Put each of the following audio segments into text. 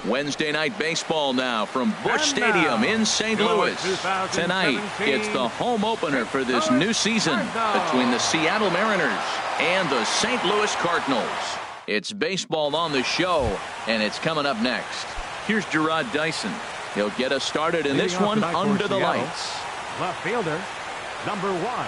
Wednesday night baseball now from Busch Stadium in St. Louis. Tonight, it's the home opener for this new season between the Seattle Mariners and the St. Louis Cardinals. It's baseball on the show, and it's coming up next. Here's Gerard Dyson. He'll get us started in this one under the lights. Left fielder, number 1.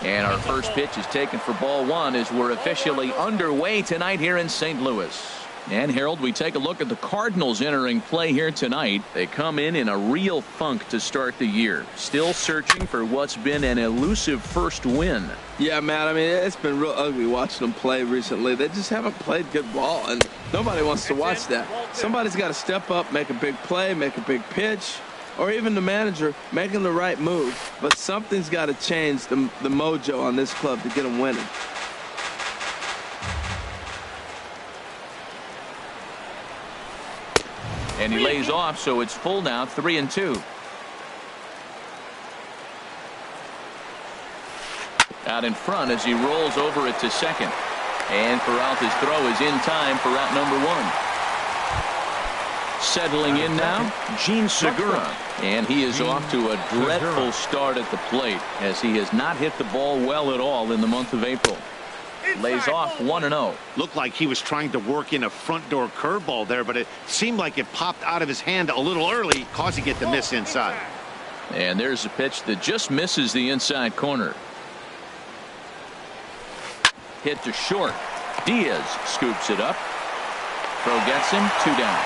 And our first pitch is taken for ball 1 as we're officially underway tonight here in St. Louis. And Harold, we take a look at the Cardinals entering play here tonight. They come in a real funk to start the year. Still searching for what's been an elusive first win. Yeah, Matt, I mean, it's been real ugly watching them play recently. They just haven't played good ball, and nobody wants to watch that. Somebody's got to step up, make a big play, make a big pitch, or even the manager making the right move. But something's got to change the mojo on this club to get them winning. And he lays off, so it's full now, 3-2. Out in front as he rolls over it to second. And Peralta's throw is in time for out number 1. Settling in now, Gene Segura. And he is off to a dreadful start at the plate as he has not hit the ball well at all in the month of April. Lays off 1-0. Looked like he was trying to work in a front door curveball there, but it seemed like it popped out of his hand a little early, causing it to miss inside. And there's a pitch that just misses the inside corner. Hit to short. Diaz scoops it up. Throw gets him, 2 down.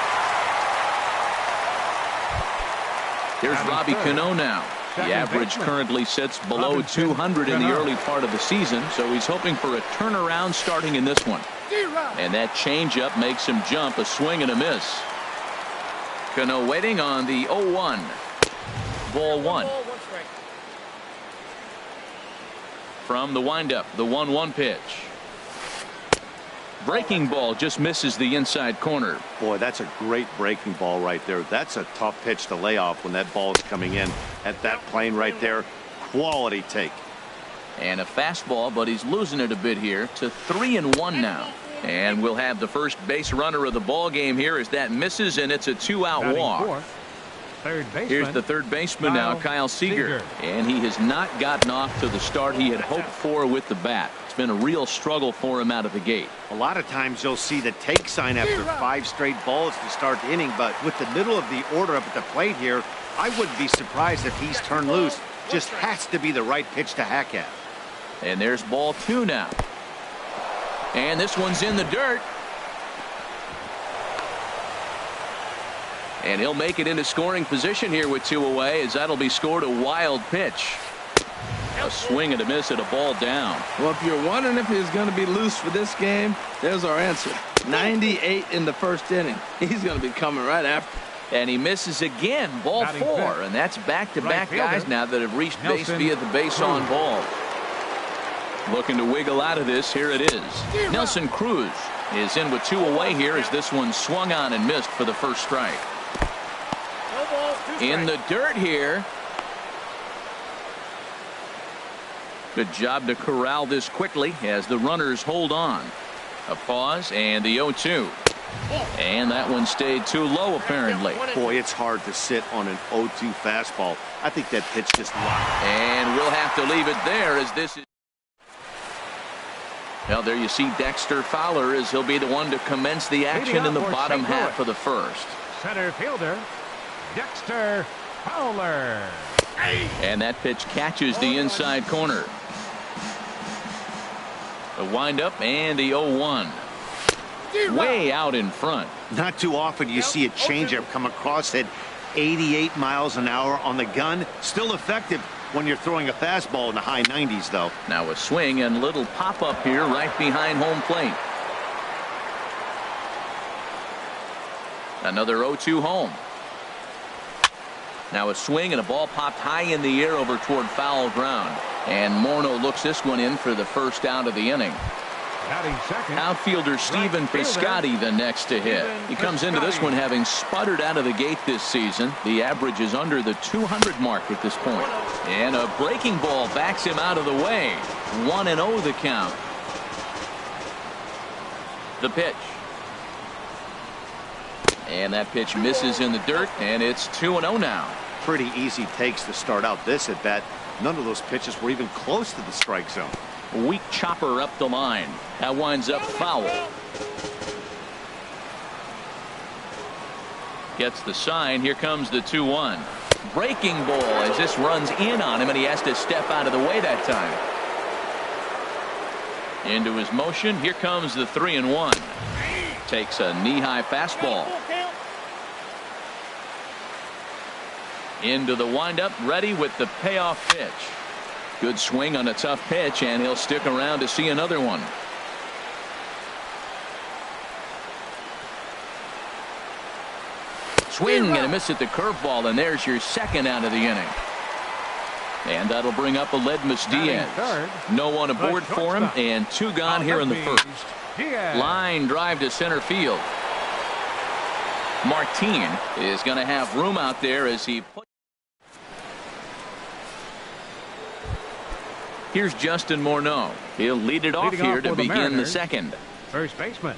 Here's Robbie Cano now. The average currently sits below 200 in the early part of the season, so he's hoping for a turnaround starting in this one. And that changeup makes him jump, a swing and a miss. Cano waiting on the 0-1. Ball 1. From the windup, the 1-1 pitch. Breaking ball just misses the inside corner. Boy, that's a great breaking ball right there. That's a tough pitch to lay off when that ball is coming in at that plane right there. Quality take. And a fastball, but he's losing it a bit here to 3-1 now. And we'll have the first base runner of the ball game here as that misses, and it's a 2-out walk. Here's the third baseman now, Kyle Seager. And he has not gotten off to the start he had hoped for with the bat. It's been a real struggle for him out of the gate. A lot of times you'll see the take sign after 5 straight balls to start the inning, but with the middle of the order up at the plate here, I wouldn't be surprised if he's turned loose. Just has to be the right pitch to hack at. And there's ball 2 now. And this one's in the dirt. And he'll make it into scoring position here with 2 away, as that'll be scored a wild pitch. A swing and a miss at a ball down. Well, if you're wondering if he's going to be loose for this game, there's our answer. 98 in the first inning. He's going to be coming right after. And he misses again, ball 4. And that's back-to-back guys now that have reached base via the base on ball. Looking to wiggle out of this. Here it is. Nelson Cruz is in with 2 away here as this one swung on and missed for the first strike. In the dirt here. Good job to corral this quickly as the runners hold on. A pause and the 0-2. And that one stayed too low apparently. Boy, it's hard to sit on an 0-2 fastball. I think that pitch just locked. And we'll have to leave it there as this is. Well, there you see Dexter Fowler as he'll be the one to commence the action in the bottom half of the first. Center fielder, Dexter Fowler. And that pitch catches the inside corner. The windup and the 0-1. Way out in front. Not too often you see a changeup come across at 88 miles an hour on the gun. Still effective when you're throwing a fastball in the high 90s, though. Now a swing and little pop-up here right behind home plate. Another 0-2 home. Now a swing and a ball popped high in the air over toward foul ground. And Morneau looks this one in for the first out of the inning. Outfielder Stephen Piscotty the next to hit. He comes into this one having sputtered out of the gate this season. The average is under the 200 mark at this point. And a breaking ball backs him out of the way. 1-0 the count. The pitch. And that pitch misses in the dirt, and it's 2-0 now. Pretty easy takes to start out this at bat. None of those pitches were even close to the strike zone. Weak chopper up the line. That winds up foul. Gets the sign. Here comes the 2-1. Breaking ball as this runs in on him, and he has to step out of the way that time. Into his motion. Here comes the 3-1. Takes a knee-high fastball. Into the windup, ready with the payoff pitch. Good swing on a tough pitch, and he'll stick around to see another one. Swing and a miss at the curveball, and there's your second out of the inning. And that'll bring up Aledmus Diaz. No one aboard for him, and 2 gone here in the first. Line drive to center field. Martin is going to have room out there as he puts. Here's Justin Morneau. He'll lead it off here to begin the second. First baseman,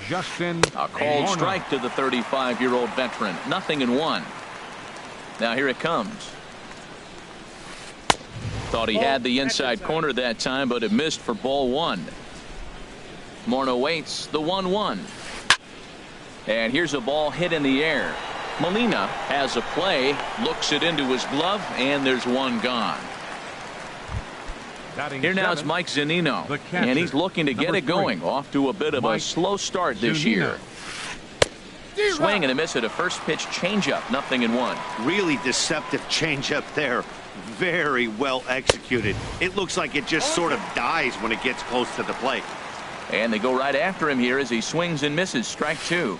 Justin. A called strike to the 35-year-old veteran. 0-1. Now here it comes. Thought he had the inside corner that time, but it missed for ball 1. Morneau waits the 1-1. And here's a ball hit in the air. Molina has a play, looks it into his glove, and there's 1 gone. Here now is Mike Zunino, and he's looking to get it going. Off to a bit of a slow start this year. Swing and a miss at a first pitch changeup. 0-1. Really deceptive changeup there. Very well executed. It looks like it just sort of dies when it gets close to the plate. And they go right after him here as he swings and misses. Strike 2.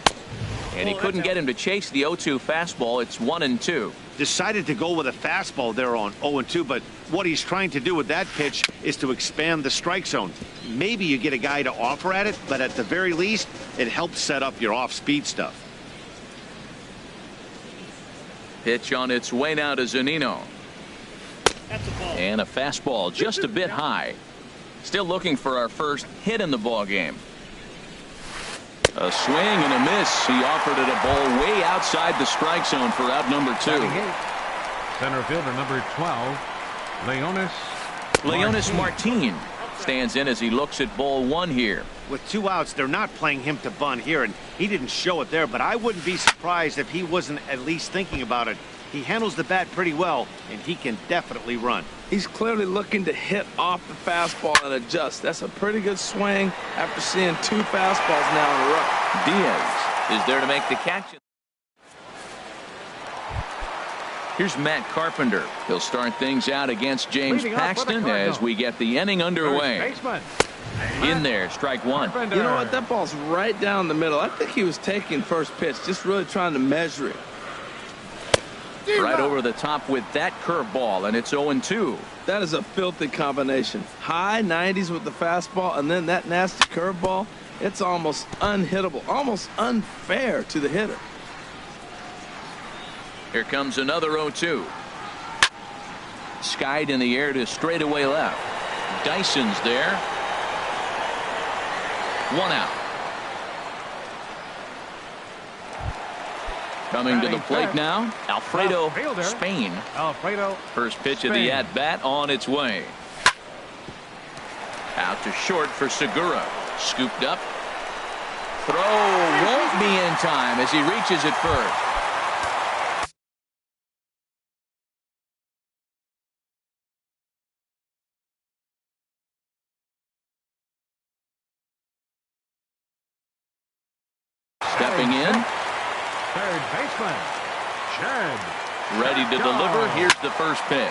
And he couldn't get him to chase the 0-2 fastball. It's 1-2. Decided to go with a fastball there on 0-2, but what he's trying to do with that pitch is to expand the strike zone. Maybe you get a guy to offer at it, but at the very least, it helps set up your off-speed stuff. Pitch on its way now to Zunino. And a fastball just a bit high. Still looking for our first hit in the ball game. A swing and a miss. He offered it a ball way outside the strike zone for out number 2. Center fielder number 12, Leonis Martin stands in as he looks at ball 1 here. With 2 outs, they're not playing him to bunt here, and he didn't show it there, but I wouldn't be surprised if he wasn't at least thinking about it. He handles the bat pretty well, and he can definitely run. He's clearly looking to hit off the fastball and adjust. That's a pretty good swing after seeing 2 fastballs now in a row. Diaz is there to make the catch. Here's Matt Carpenter. He'll start things out against James Paxton as we get the inning underway. In there, strike 1. You know what? That ball's right down the middle. I think he was taking first pitch, just really trying to measure it. Right over the top with that curveball, and it's 0-2. That is a filthy combination. High 90s with the fastball, and then that nasty curveball. It's almost unhittable, almost unfair to the hitter. Here comes another 0-2. Skied in the air to straightaway left. Dyson's there. 1 out. Coming to the plate now, Alfredo Spain. First pitch of the at-bat on its way. Out to short for Segura. Scooped up. Throw won't be in time as he reaches it first. Stepping in. Third baseman, Shed. Ready to deliver. Here's the first pitch.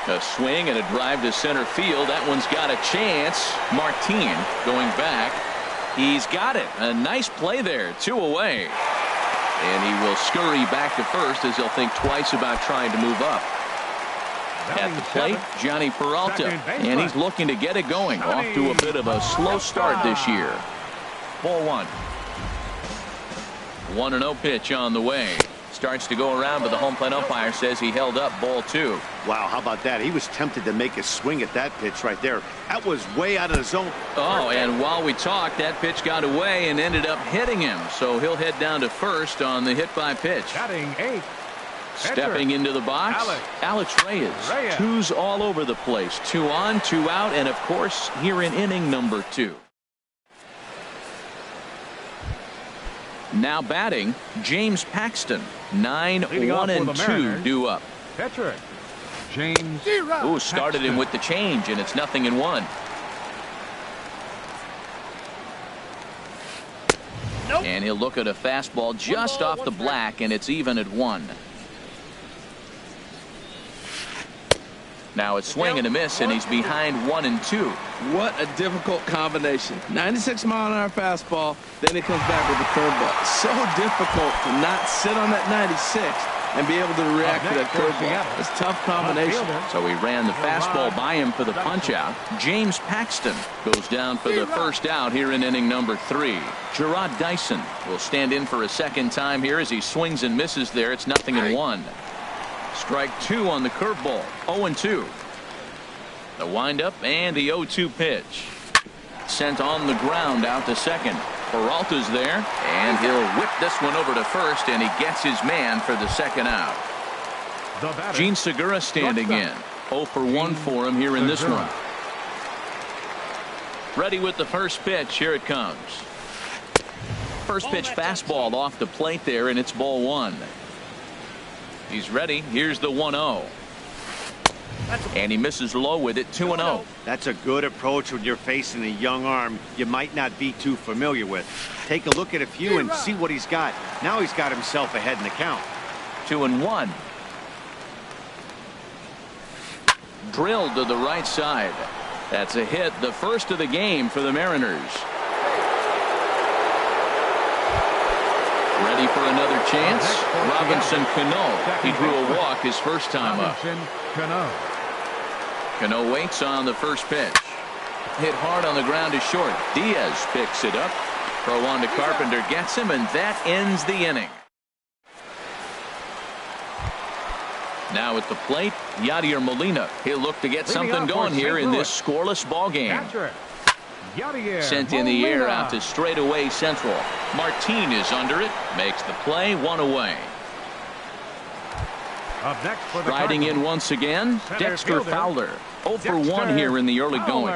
A swing and a drive to center field. That one's got a chance. Martin going back. He's got it. A nice play there. 2 away. And he will scurry back to first as he'll think twice about trying to move up. At the plate, Johnny Peralta. And he's looking to get it going. Off to a bit of a slow start this year. Ball 1. 1-0 pitch on the way. starts to go around, but the home plate umpire says he held up ball 2. Wow, how about that? He was tempted to make a swing at that pitch right there. That was way out of the zone. Oh, and while we talked, that pitch got away and ended up hitting him. So he'll head down to first on the hit by pitch. Batting 8. Stepping into the box, Alex Reyes. 2's all over the place. 2 on, 2 out, and of course, here in inning number 2. Now batting, James Paxton. 9-1-2 due up. Pitcher, James. Ooh, started him with the change, and it's 0-1. Nope. And he'll look at a fastball just off the black, and it's even at 1. Now it's swing and a miss, and he's behind 1-2. What a difficult combination. 96-mile-an-hour fastball, then he comes back with a curveball. So difficult to not sit on that 96 and be able to react to that curveball. It's a tough combination. So he ran the fastball by him for the punch-out. James Paxton goes down for the first out here in inning number 3. Gerard Dyson will stand in for a second time here as he swings and misses there. It's 0-1. Strike 2 on the curveball. 0-2. The windup and the 0-2 pitch. Sent on the ground out to second. Peralta's there, and he'll whip this one over to first, and he gets his man for the second out. Gene Segura standing in. 0 for 1 for him here in this one. Ready with the first pitch. Here it comes. First pitch fastball off the plate there, and it's ball 1. He's ready. Here's the 1-0. And he misses low with it. 2-0. That's a good approach when you're facing a young arm you might not be too familiar with. Take a look at a few and see what he's got. Now he's got himself ahead in the count. 2-1. Drilled to the right side. That's a hit, the first of the game for the Mariners. Ready for another chance? Robinson Cano. He drew a walk his first time up. Cano waits on the first pitch. Hit hard on the ground to short. Diaz picks it up. Throw on to Carpenter gets him, and that ends the inning. Now at the plate, Yadier Molina. He'll look to get something going here in this scoreless ball game. Sent in the air out to straightaway central. Martin is under it. Makes the play. 1 away. Riding in once again, Dexter Fowler. 0 for 1 here in the early going.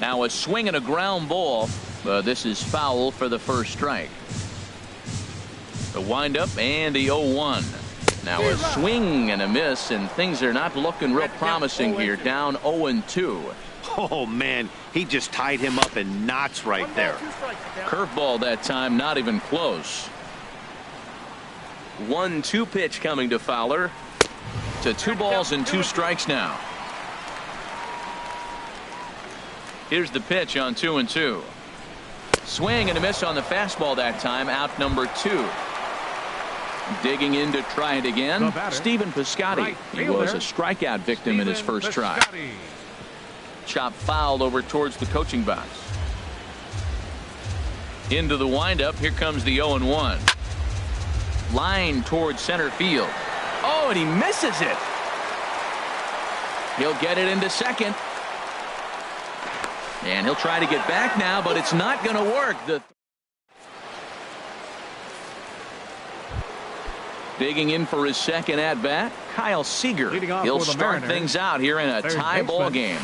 Now a swing and a ground ball. This is foul for the first strike. The windup and the 0-1. Now a swing and a miss, and things are not looking real promising here. Down 0-2. Oh, man, he just tied him up in knots right there. Curveball that time, not even close. 1-2 pitch coming to Fowler. To 2 balls and 2 strikes now. Here's the pitch on 2-2. Swing and a miss on the fastball that time. Out number 2. Digging in to try it again. Stephen Piscotty. He was a strikeout victim in his first try. Chop fouled over towards the coaching box. Into the windup. Here comes the 0-1. Line towards center field. Oh, and he misses it. He'll get it into second. And he'll try to get back now, but it's not going to work. Digging in for his second at bat, Kyle Seager. He'll start things out here in a tie ball game.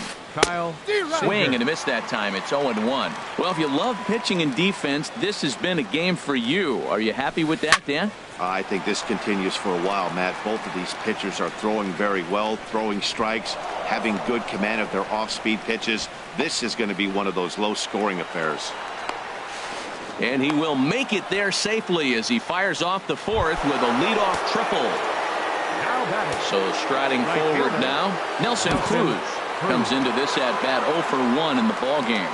Swing and a miss that time. It's 0-1. Well, if you love pitching and defense, this has been a game for you. Are you happy with that, Dan? I think this continues for a while, Matt. Both of these pitchers are throwing very well, throwing strikes, having good command of their off-speed pitches. This is going to be one of those low-scoring affairs. And he will make it there safely as he fires off the 4th with a leadoff triple. So striding forward now, Nelson Cruz comes into this at bat 0 for 1 in the ball game.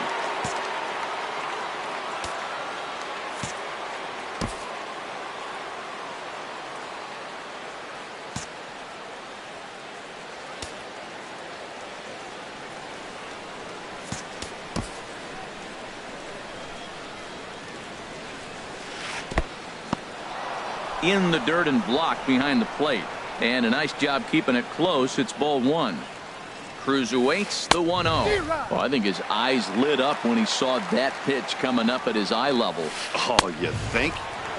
in the dirt and blocked behind the plate. And a nice job keeping it close. It's ball one. Cruz awaits the 1-0. Well, I think his eyes lit up when he saw that pitch coming up at his eye level. Oh, you think?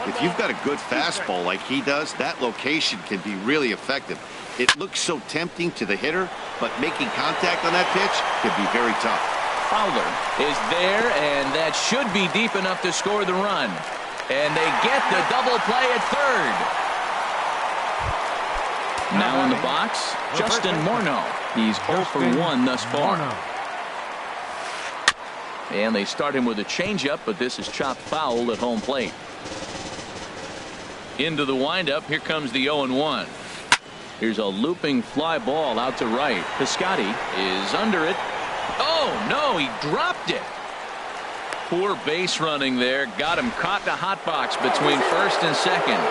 If you've got a good fastball like he does, that location can be really effective. It looks so tempting to the hitter, but making contact on that pitch can be very tough. Fowler is there, and that should be deep enough to score the run. And they get the double play at third. Now in the box, Justin Morneau. He's 0 for 1 thus far. And they start him with a changeup, but this is chopped foul at home plate. Into the windup, here comes the 0-1. Here's a looping fly ball out to right. Piscotty is under it. Oh, no, he dropped it. Poor base running there. Got him caught in a hot box between first and second.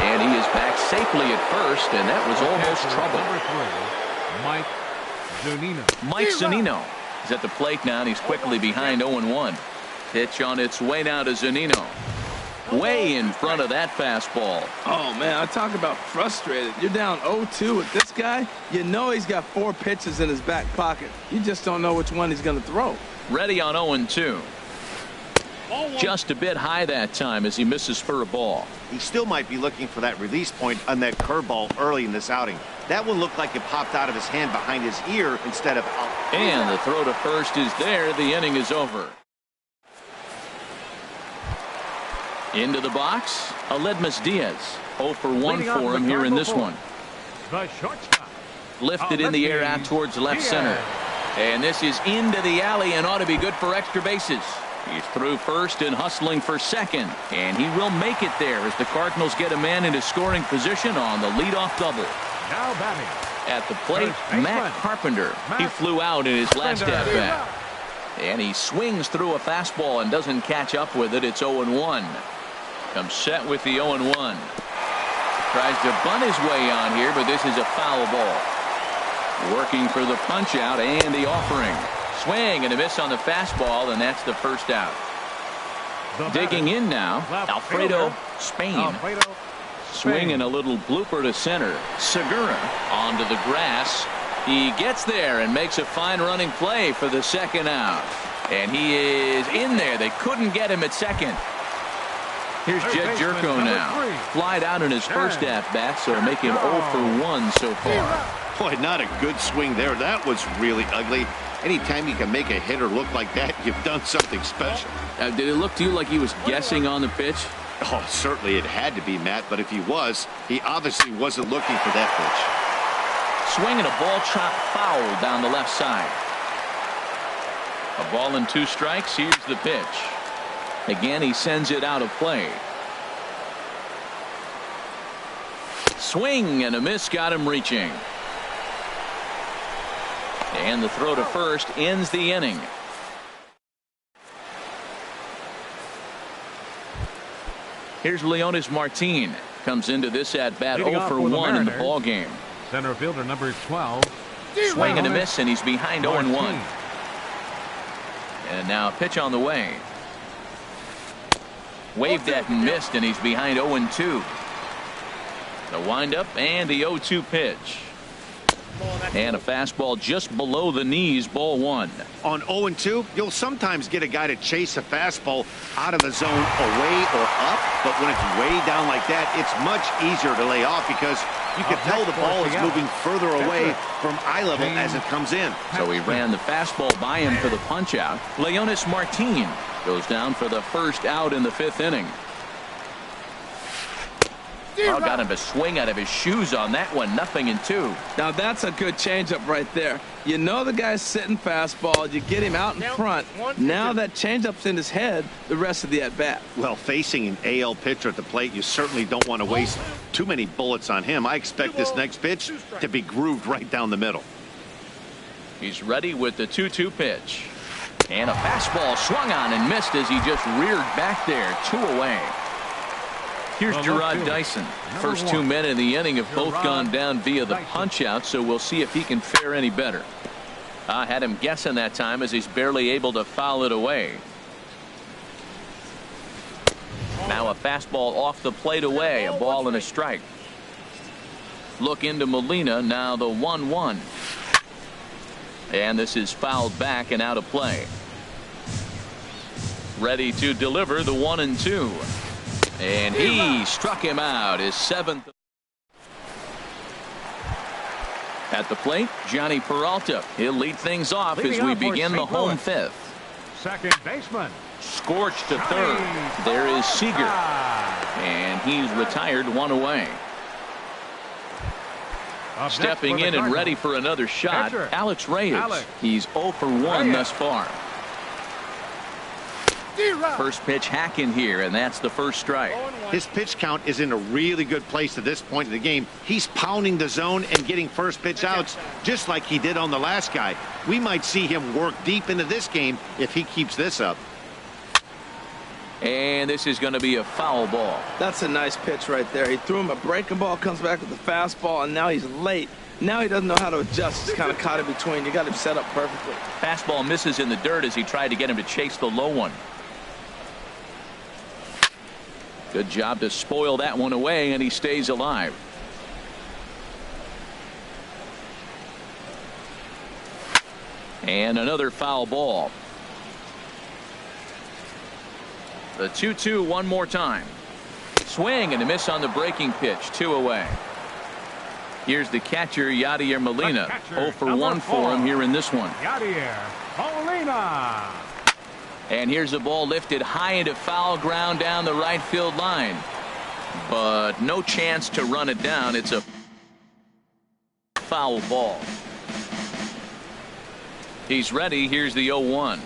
And he is back safely at first, and that was almost trouble. Mike Zunino is at the plate now, and he's quickly behind 0-1. Pitch on its way now to Zunino. Way in front of that fastball. Oh, man, I talk about frustrated. You're down 0-2 with this guy. You know he's got 4 pitches in his back pocket. You just don't know which one he's going to throw. Ready on 0-2. Just a bit high that time as he misses for a ball. He still might be looking for that release point on that curveball early in this outing. That one looked like it popped out of his hand behind his ear instead of out. And the throw to first is there. The inning is over. Into the box, Aledmus Diaz. 0 for 1 for him here in this one. The shortstop. Lifted in the air out towards left center. And this is into the alley and ought to be good for extra bases. He's through first and hustling for second. And he will make it there as the Cardinals get a man into scoring position on the leadoff double. Now batting. At the plate, Matt Carpenter. He flew out in his last at-bat. And he swings through a fastball and doesn't catch up with it. It's 0-1. Comes set with the 0-1. Tries to bunt his way on here, but this is a foul ball. Working for the punch out and the offering. Swing and a miss on the fastball, and that's the first out. Digging in now, Alfredo Spain. Swinging a little blooper to center. Segura onto the grass. He gets there and makes a fine running play for the second out. And he is in there. They couldn't get him at second. Here's Jed Jerko now. Flied out in his first at-bat, so make him 0 for 1 so far. Boy, not a good swing there. That was really ugly. Anytime you can make a hitter look like that, you've done something special. Did it look to you like he was guessing on the pitch? Oh, certainly it had to be, Matt, but if he was, he obviously wasn't looking for that pitch. Swinging a ball chopped foul down the left side. A ball and 2 strikes. Here's the pitch. Again, he sends it out of play. Swing and a miss got him reaching. And the throw to first ends the inning. Here's Leonis Martin. Comes into this at bat 0 for 1 in the ball game. Center fielder number 12. Swing and a miss, and he's behind 0-1. And now a pitch on the way. Waved at and missed, and he's behind 0-2. The windup and the 0-2 pitch. And a fastball just below the knees, ball 1. On 0-2, you'll sometimes get a guy to chase a fastball out of the zone away or up, but when it's way down like that, it's much easier to lay off because you can tell the ball is moving further away from eye level as it comes in. So he ran the fastball by him for the punch out. Leonis Martin goes down for the first out in the 5th inning. Oh, got him to swing out of his shoes on that one. 0-2. Now that's a good changeup right there. You know the guy's sitting fastball. You get him out in front. Now that changeup's in his head the rest of the at-bat. Well, facing an AL pitcher at the plate, you certainly don't want to waste too many bullets on him. I expect this next pitch to be grooved right down the middle. He's ready with the 2-2 pitch. And a fastball swung on and missed as he just reared back there. 2 away. Here's Gerard Dyson. First 2 men in the inning have both gone down via the punch out, so we'll see if he can fare any better. I had him guessing that time as he's barely able to foul it away. Now a fastball off the plate away, a ball and a strike. Look into Molina, now the 1-1. And this is fouled back and out of play. Ready to deliver the 1-2. And he struck him out, his 7th. At the plate, Johnny Peralta. He'll lead things off as we begin the home 5th. Second baseman. Scorched to third. There is Seager. And he's retired, 1 away. Stepping in and ready for another shot, Alex Reyes. He's 0 for 1 thus far. First pitch hack in here, and that's the first strike. His pitch count is in a really good place at this point in the game. He's pounding the zone and getting first pitch outs just like he did on the last guy. We might see him work deep into this game if he keeps this up. And this is going to be a foul ball. That's a nice pitch right there. He threw him a breaking ball, comes back with the fastball, and now he's late. Now he doesn't know how to adjust. He's kind of caught in between. You got him set up perfectly. Fastball misses in the dirt as he tried to get him to chase the low one. Good job to spoil that one away, and he stays alive. And another foul ball. The 2-2 one more time. Swing and a miss on the breaking pitch, 2 away. Here's the catcher, Yadier Molina. 0 for 1 for him here in this one. Yadier Molina. And here's the ball lifted high into foul ground down the right field line. But no chance to run it down. It's a foul ball. He's ready. Here's the 0-1.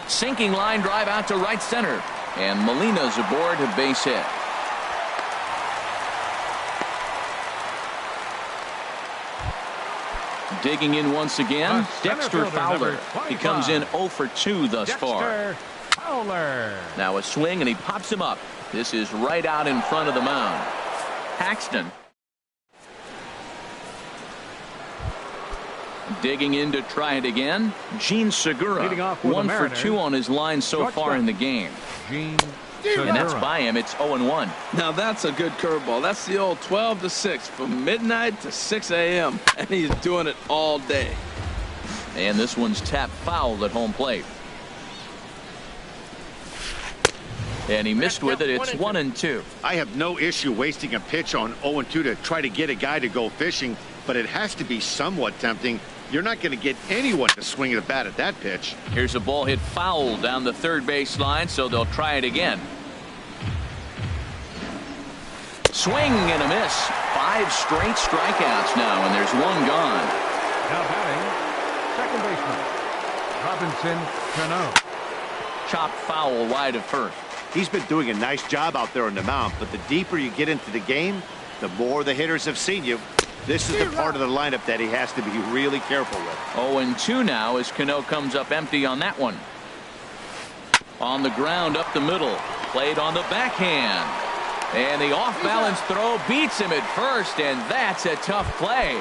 Sinking line drive out to right center. And Molina's aboard a base hit. Digging in once again, Dexter Fowler. He comes in 0 for 2 thus far. Fowler. Now a swing and he pops him up. This is right out in front of the mound. Paxton. Digging in to try it again. Gene Segura. 1 for 2 on his line so far in the game. And that's by him. It's 0-1. Now that's a good curveball. That's the old 12 to 6 from midnight to 6 a.m. and he's doing it all day. And this one's tapped foul at home plate. And he missed with it. It's 1-2. I have no issue wasting a pitch on 0-2 to try to get a guy to go fishing, but it has to be somewhat tempting. You're not going to get anyone to swing the bat at that pitch. Here's a ball hit foul down the third base line, so they'll try it again. Swing and a miss. 5 straight strikeouts now, and there's 1 gone. Now batting, second baseman, Robinson Cano. Chopped foul wide of first. He's been doing a nice job out there on the mound, but the deeper you get into the game, the more the hitters have seen you. This is the part of the lineup that he has to be really careful with. 0-2 now as Cano comes up empty on that one. On the ground up the middle. Played on the backhand. And the off-balance throw beats him at first, and that's a tough play.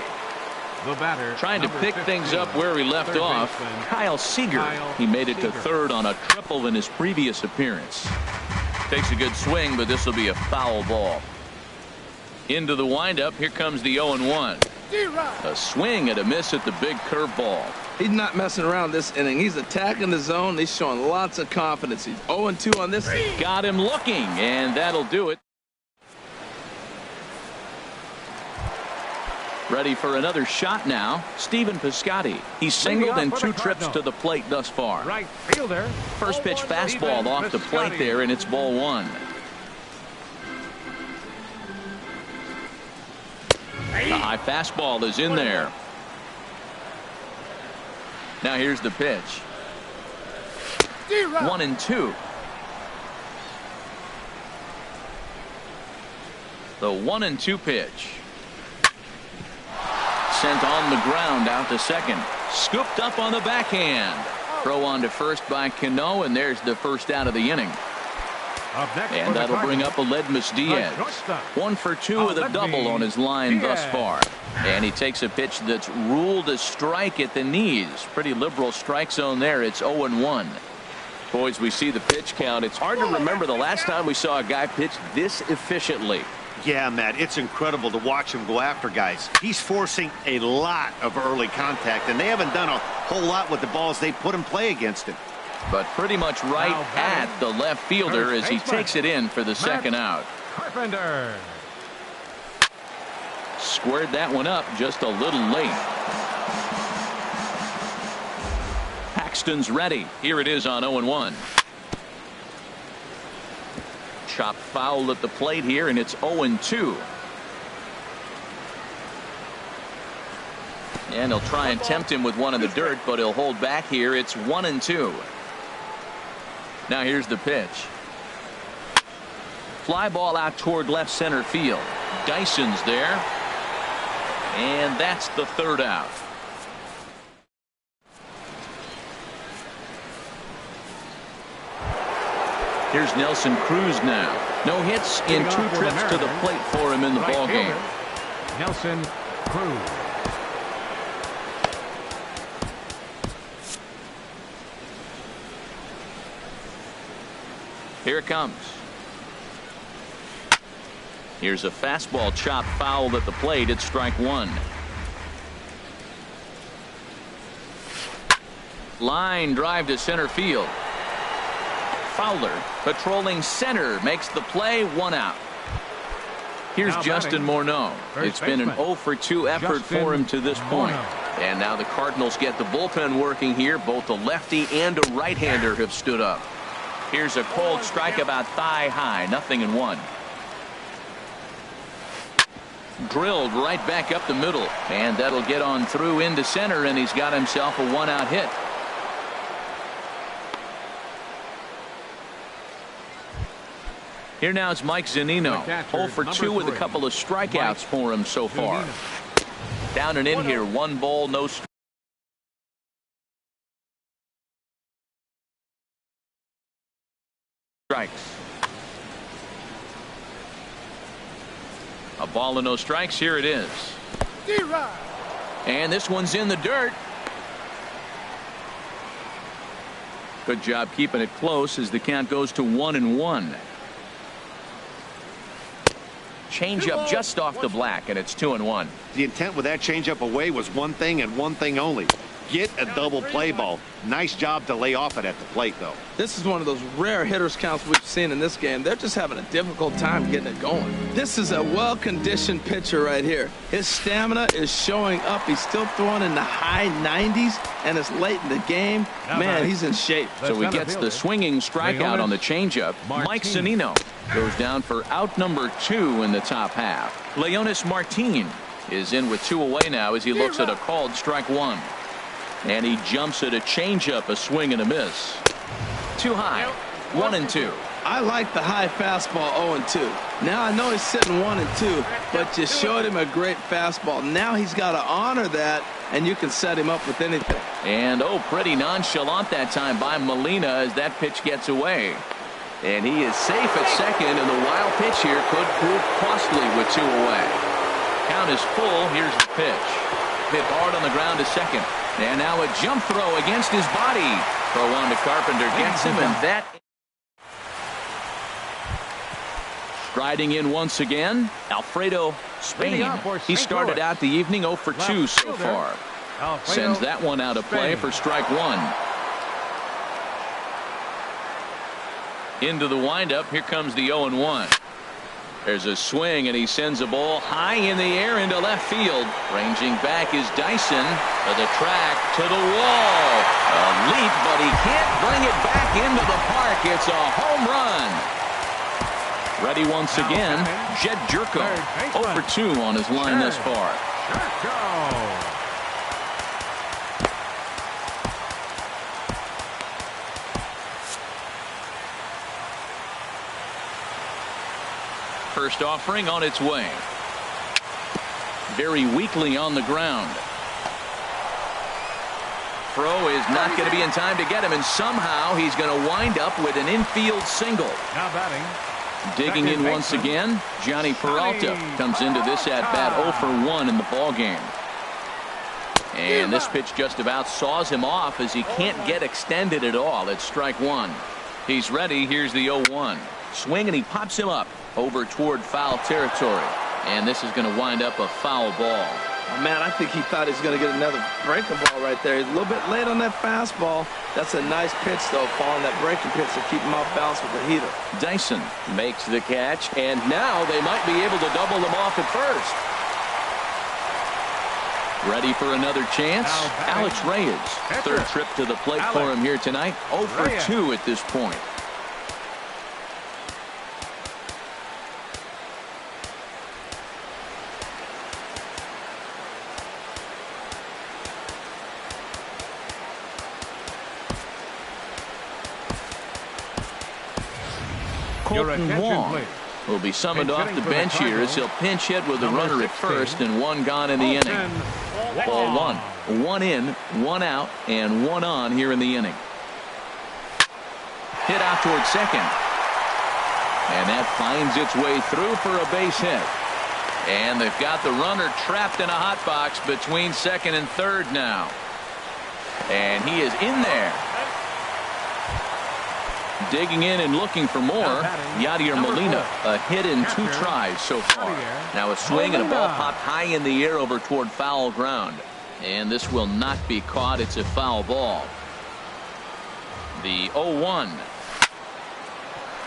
The batter, trying to pick 15, things up where he left off. baseman, Kyle Seager. He made it to third on a triple in his previous appearance. Takes a good swing, but this will be a foul ball. Into the windup. Here comes the 0-1. A swing and a miss at the big curveball. He's not messing around this inning. He's attacking the zone. He's showing lots of confidence. He's 0-2 on this. Got him looking, and that'll do it. Ready for another shot now. Stephen Piscotty. He's singled in 2 trips to the plate thus far. Right fielder. First pitch fastball off the plate there, and it's ball 1. The high fastball is in there. Now here's the pitch. 1-2. The 1-2 pitch. Sent on the ground out to second. Scooped up on the backhand. Throw on to first by Cano, and there's the first out of the inning. And that'll bring up Aledmus Diaz. 1 for 2 with a double on his line thus far. And he takes a pitch that's ruled a strike at the knees. Pretty liberal strike zone there. It's 0-1. Boys, we see the pitch count. It's hard to remember the last time we saw a guy pitch this efficiently. Yeah, Matt, it's incredible to watch him go after guys. He's forcing a lot of early contact, and they haven't done a whole lot with the balls they put in play against him. But pretty much right at the left fielder as he takes it in for the second out. Carpenter. Squared that one up just a little late. Paxton's ready. Here it is on 0-1. Chop foul at the plate here, and it's 0-2. And he'll try and tempt him with one in the dirt, but he'll hold back here. It's 1-2. Now here's the pitch. Fly ball out toward left center field. Dyson's there. And that's the third out. Here's Nelson Cruz now. No hits in 2 trips to the plate for him in the ball game. Nelson Cruz. Here it comes. Here's a fastball chop fouled at the plate. It's strike 1. Line drive to center field. Fowler patrolling center makes the play. 1 out. Here's Justin Morneau. It's been an 0-for-2 effort for him to this point. And now the Cardinals get the bullpen working here. Both a lefty and a right-hander have stood up. Here's a cold strike about thigh high. 0-1. Drilled right back up the middle. And that'll get on through into center, and he's got himself a 1-out hit. Here now is Mike Zunino. 0-for-2 with a couple of strikeouts for him so far. Down and in here. 1 ball, no strikes. A ball and no strikes. Here it is. And this one's in the dirt. Good job keeping it close as the count goes to 1-1. Changeup just off the black, and it's 2-1. The intent with that changeup away was one thing and one thing only. Get a double play ball. Nice job to lay off it at the plate, though. This is one of those rare hitters counts we've seen in this game. They're just having a difficult time getting it going. This is a well-conditioned pitcher right here. His stamina is showing up. He's still throwing in the high 90s, and it's late in the game. Man, he's in shape. So he gets the swinging strikeout on the changeup. Mike Zunino goes down for out number 2 in the top half. Leonis Martin is in with 2 away now as he looks at a called strike 1. And he jumps at a changeup, a swing and a miss. Too high. 1-2. I like the high fastball 0-2. Now I know he's sitting 1-2, but you showed him a great fastball. Now he's got to honor that, and you can set him up with anything. And pretty nonchalant that time by Molina as that pitch gets away. And he is safe at second, and the wild pitch here could prove costly with 2 away. Count is full. Here's the pitch. Hit hard on the ground to second. And now a jump throw against his body. Throw on to Carpenter gets him, and that. Striding in once again, Alfredo Spain. He started out the evening 0-for-2 so far. Sends that one out of play for strike 1. Into the windup. Here comes the 0-1. There's a swing, and he sends a ball high in the air into left field. Ranging back is Dyson to the track, to the wall. A leap, but he can't bring it back into the park. It's a home run. Ready once again, Jed Jerko. 0-for-2 on his line thus far. First offering on its way. Very weakly on the ground. Throw is not going to be in time to get him, and somehow he's going to wind up with an infield single. Now batting. Digging in once again, Johnny Peralta comes into this at bat 0-for-1 in the ball game. And this pitch just about saws him off as he can't get extended at all. It's strike one. He's ready. Here's the 0-1. Swing, and he pops him up over toward foul territory. And this is going to wind up a foul ball. Oh, man, I think he thought he was going to get another breaking ball right there. He's a little bit late on that fastball. That's a nice pitch, though, following that breaking pitch to keep him off balance with the heater. Dyson makes the catch, and now they might be able to double them off at first. Ready for another chance? Alex Reyes. Third trip to the plate for him here tonight. 0 for 2 at this point. Colton Wong will be summoned off the bench here as he'll pinch hit with a runner at first and one gone in the inning. Ball one. One in, one out, and one on here in the inning. Hit out towards second. And that finds its way through for a base hit. And they've got the runner trapped in a hot box between second and third now. And he is in there. Digging in and looking for more. Yadier Molina, a hit in 2 tries so far. Now a swing and a ball popped high in the air over toward foul ground. And this will not be caught. It's a foul ball. The 0-1.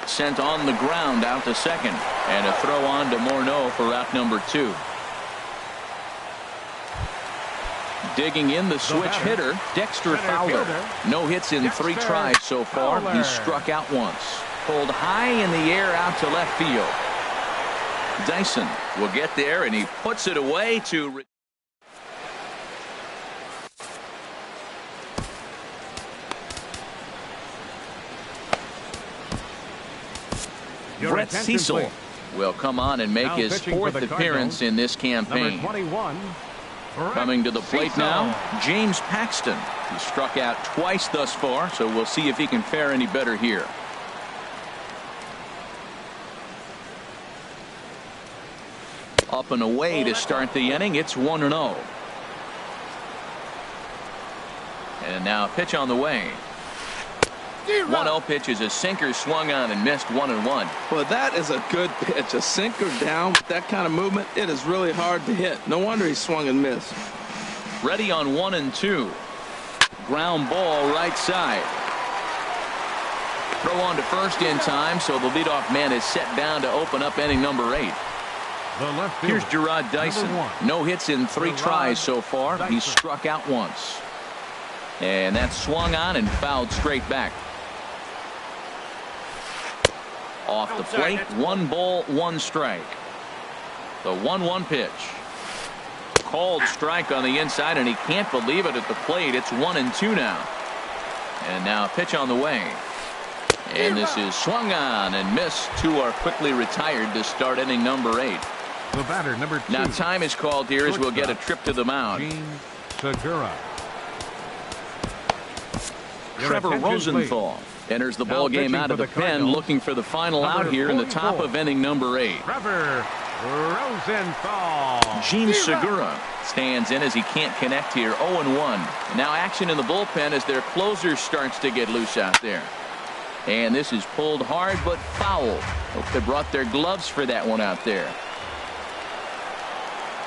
Sent on the ground out to second. And a throw on to Morneau for out number 2. Digging in the switch hitter, Dexter Fowler. No hits in 3 tries so far. He's struck out once. Pulled high in the air out to left field. Dyson will get there, and he puts it away to... Brett Cecil will come on and make his 4th appearance in this campaign. Number 21. Coming to the plate now, James Paxton. He struck out twice thus far, so we'll see if he can fare any better here. Up and away to start the inning. It's 1-0. And now a pitch on the way. 1-0 pitch is a sinker swung on and missed 1-1. Well, that is a good pitch. A sinker down with that kind of movement, it is really hard to hit. No wonder he swung and missed. Ready on 1-2. Ground ball right side. Throw on to first in time, so the leadoff man is set down to open up inning number 8. Here's Gerard Dyson. No hits in 3 tries so far. He's struck out once. And that's swung on and fouled straight back. Off the plate, 1 ball, 1 strike. The 1-1 pitch. Called strike on the inside, and he can't believe it at the plate. It's 1-2 now. And now a pitch on the way. And this is swung on and missed. 2 are quickly retired to start inning number 8. The batter, number 2. Now time is called here as we'll get a trip to the mound. Segura. Trevor Rosenthal enters the ball game out of the pen, looking for the final out here in the top of inning number 8. Trevor Rosenthal. Gene Segura stands in as he can't connect here. 0-1. Now action in the bullpen as their closer starts to get loose out there. And this is pulled hard but foul. Hope they brought their gloves for that one out there.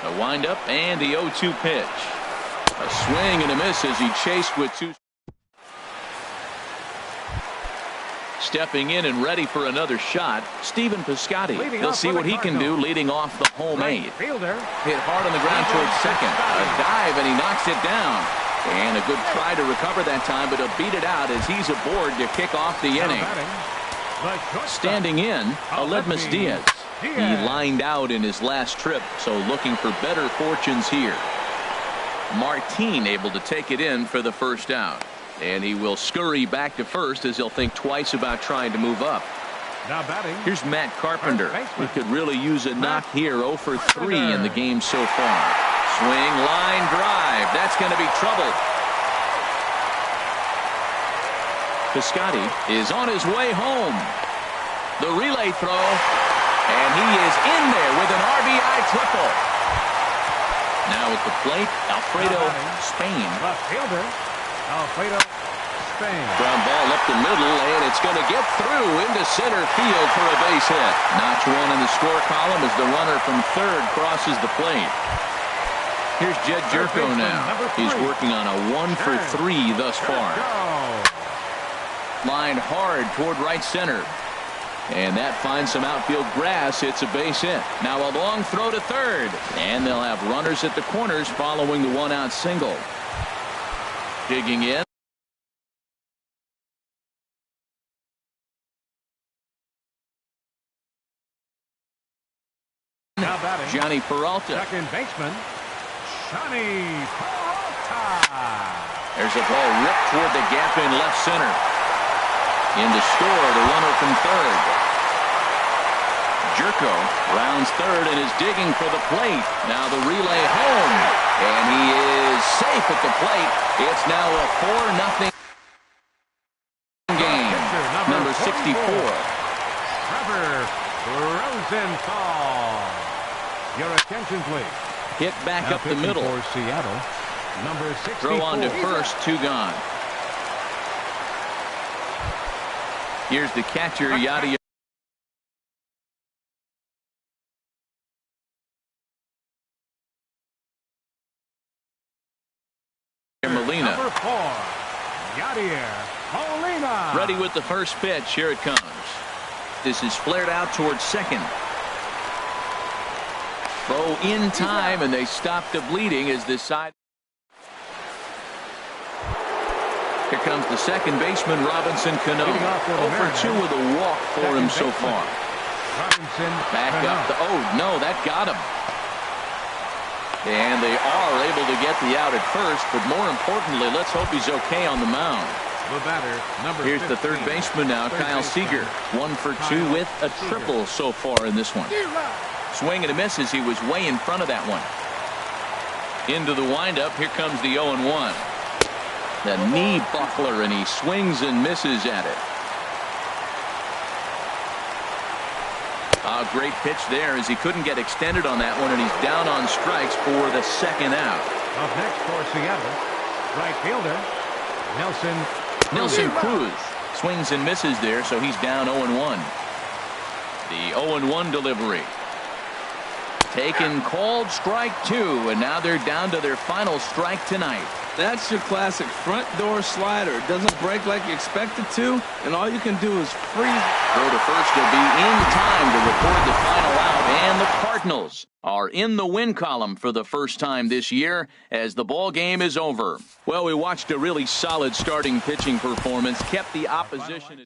A windup and the 0-2 pitch. A swing and a miss as he chased with 2. Stepping in and ready for another shot, Stephen Piscotty. He'll see what he can do leading off the home 8. Hit hard on the ground towards second. A dive, and he knocks it down. And a good try to recover that time, but he'll beat it out as he's aboard to kick off the inning. Standing in, Aledmus Diaz. He lined out in his last trip, so looking for better fortunes here. Martin able to take it in for the first out. And he will scurry back to first as he'll think twice about trying to move up. Now batting. Here's Matt Carpenter. He could really use a knock here. 0 for 3 in the game so far. Swing, line, drive. That's going to be trouble. Piscotty is on his way home. The relay throw. And he is in there with an RBI triple. Now at the plate, Alfredo Spain. Left fielder, Alfredo Spain. Ground ball up the middle, and it's going to get through into center field for a base hit. Notch one in the score column as the runner from third crosses the plate. Here's Jed Jerko now. He's working on a 1-for-3 thus far. Line hard toward right center. And that finds some outfield grass. It's a base hit. Now a long throw to third. And they'll have runners at the corners following the one-out single. Digging in. Johnny Peralta. Second baseman, Johnny Peralta. There's a ball ripped toward the gap in left center. In to score, the runner from third. Jerko rounds third and is digging for the plate. Now the relay home. And he is safe at the plate. It's now a 4-0 game. Number 64. Trevor Rosenthal. Your attention, please. Hit back Now up the pitching middle. for Seattle, number 64. Throw on to first, 2 gone. Here's the catcher, Yadier Molina. Number 4, Yadier Molina. Ready with the first pitch. Here it comes. This is flared out towards second. Throw in time, and they stop the bleeding as this side. Here comes the second baseman, Robinson Cano. 0-for-2 with a walk for him so far. Robinson Back Cano. up. Oh, no, that got him. And they are able to get the out at first, but more importantly, let's hope he's okay on the mound. The batter, number Here's the 15. third baseman now, Kyle Seager. 1-for-2 with a triple so far in this one. Swing and a miss as he was way in front of that one. Into the windup. Here comes the 0-1. The knee buckler, and he swings and misses at it. A great pitch there as he couldn't get extended on that one, and he's down on strikes for the second out. Up next for Seattle, right fielder, Nelson Cruz swings and misses there, so he's down 0-1. The 0-1 delivery. Taken, called, strike 2, and now they're down to their final strike tonight. That's your classic front door slider. It doesn't break like you expect it to, and all you can do is freeze. Throw to first will be in time to record the final out, and the Cardinals are in the win column for the first time this year as the ball game is over. Well, we watched a really solid starting pitching performance, kept the opposition.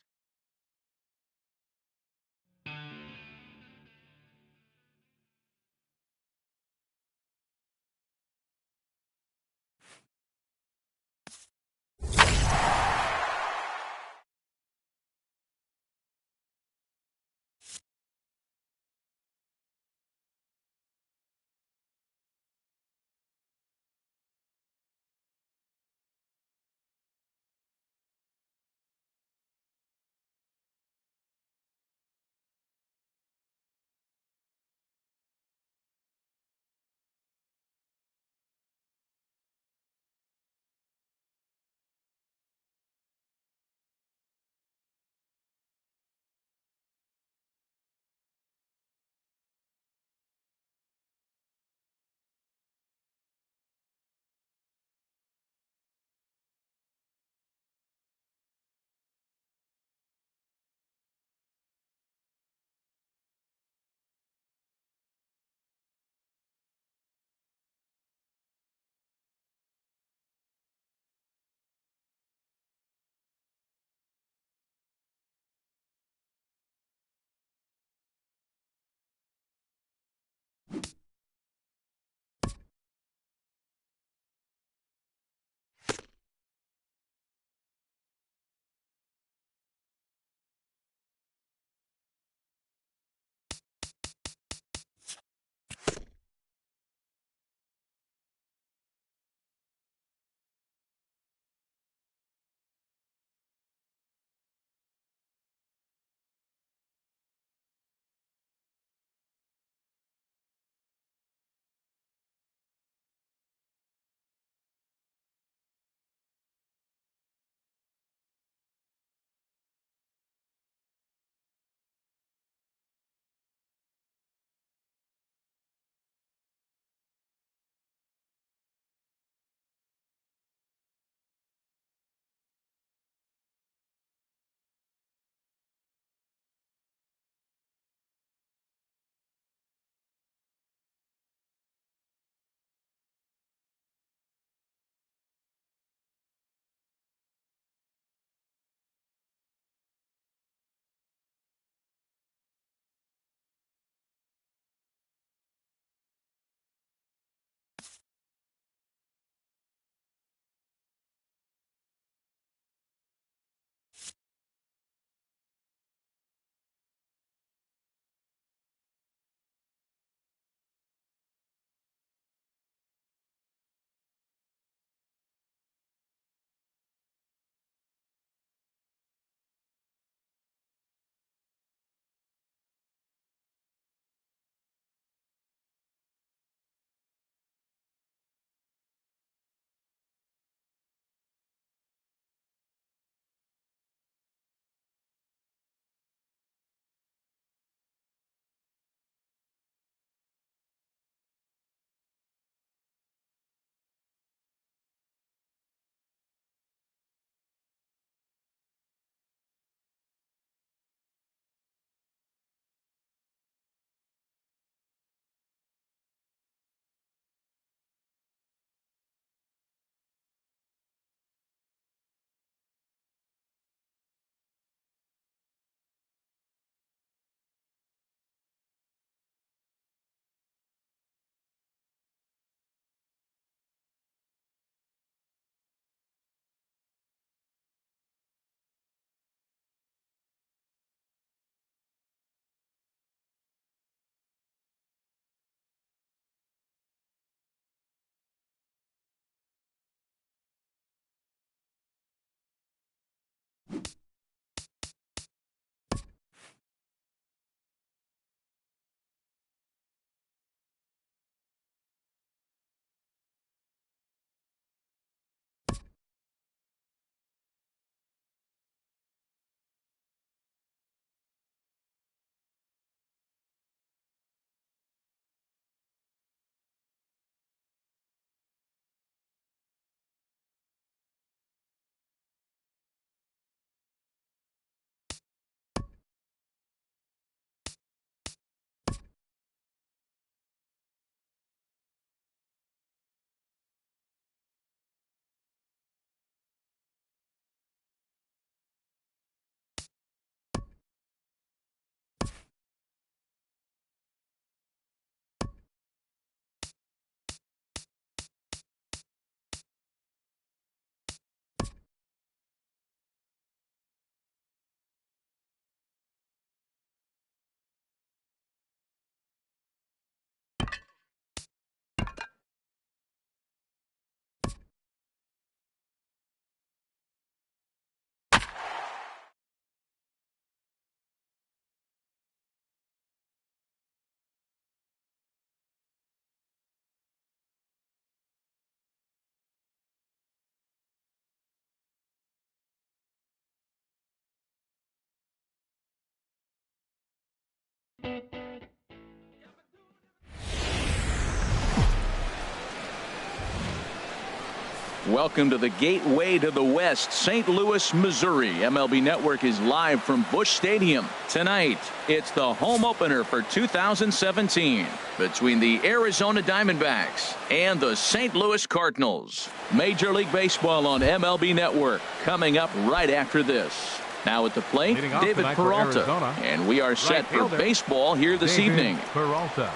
Welcome to the gateway to the West, St. Louis, Missouri. MLB Network is live from Busch Stadium. Tonight, it's the home opener for 2017 between the Arizona Diamondbacks and the St. Louis Cardinals. Major League Baseball on MLB Network coming up right after this. Now at the plate, David Peralta. And we are set for baseball here this evening. Peralta.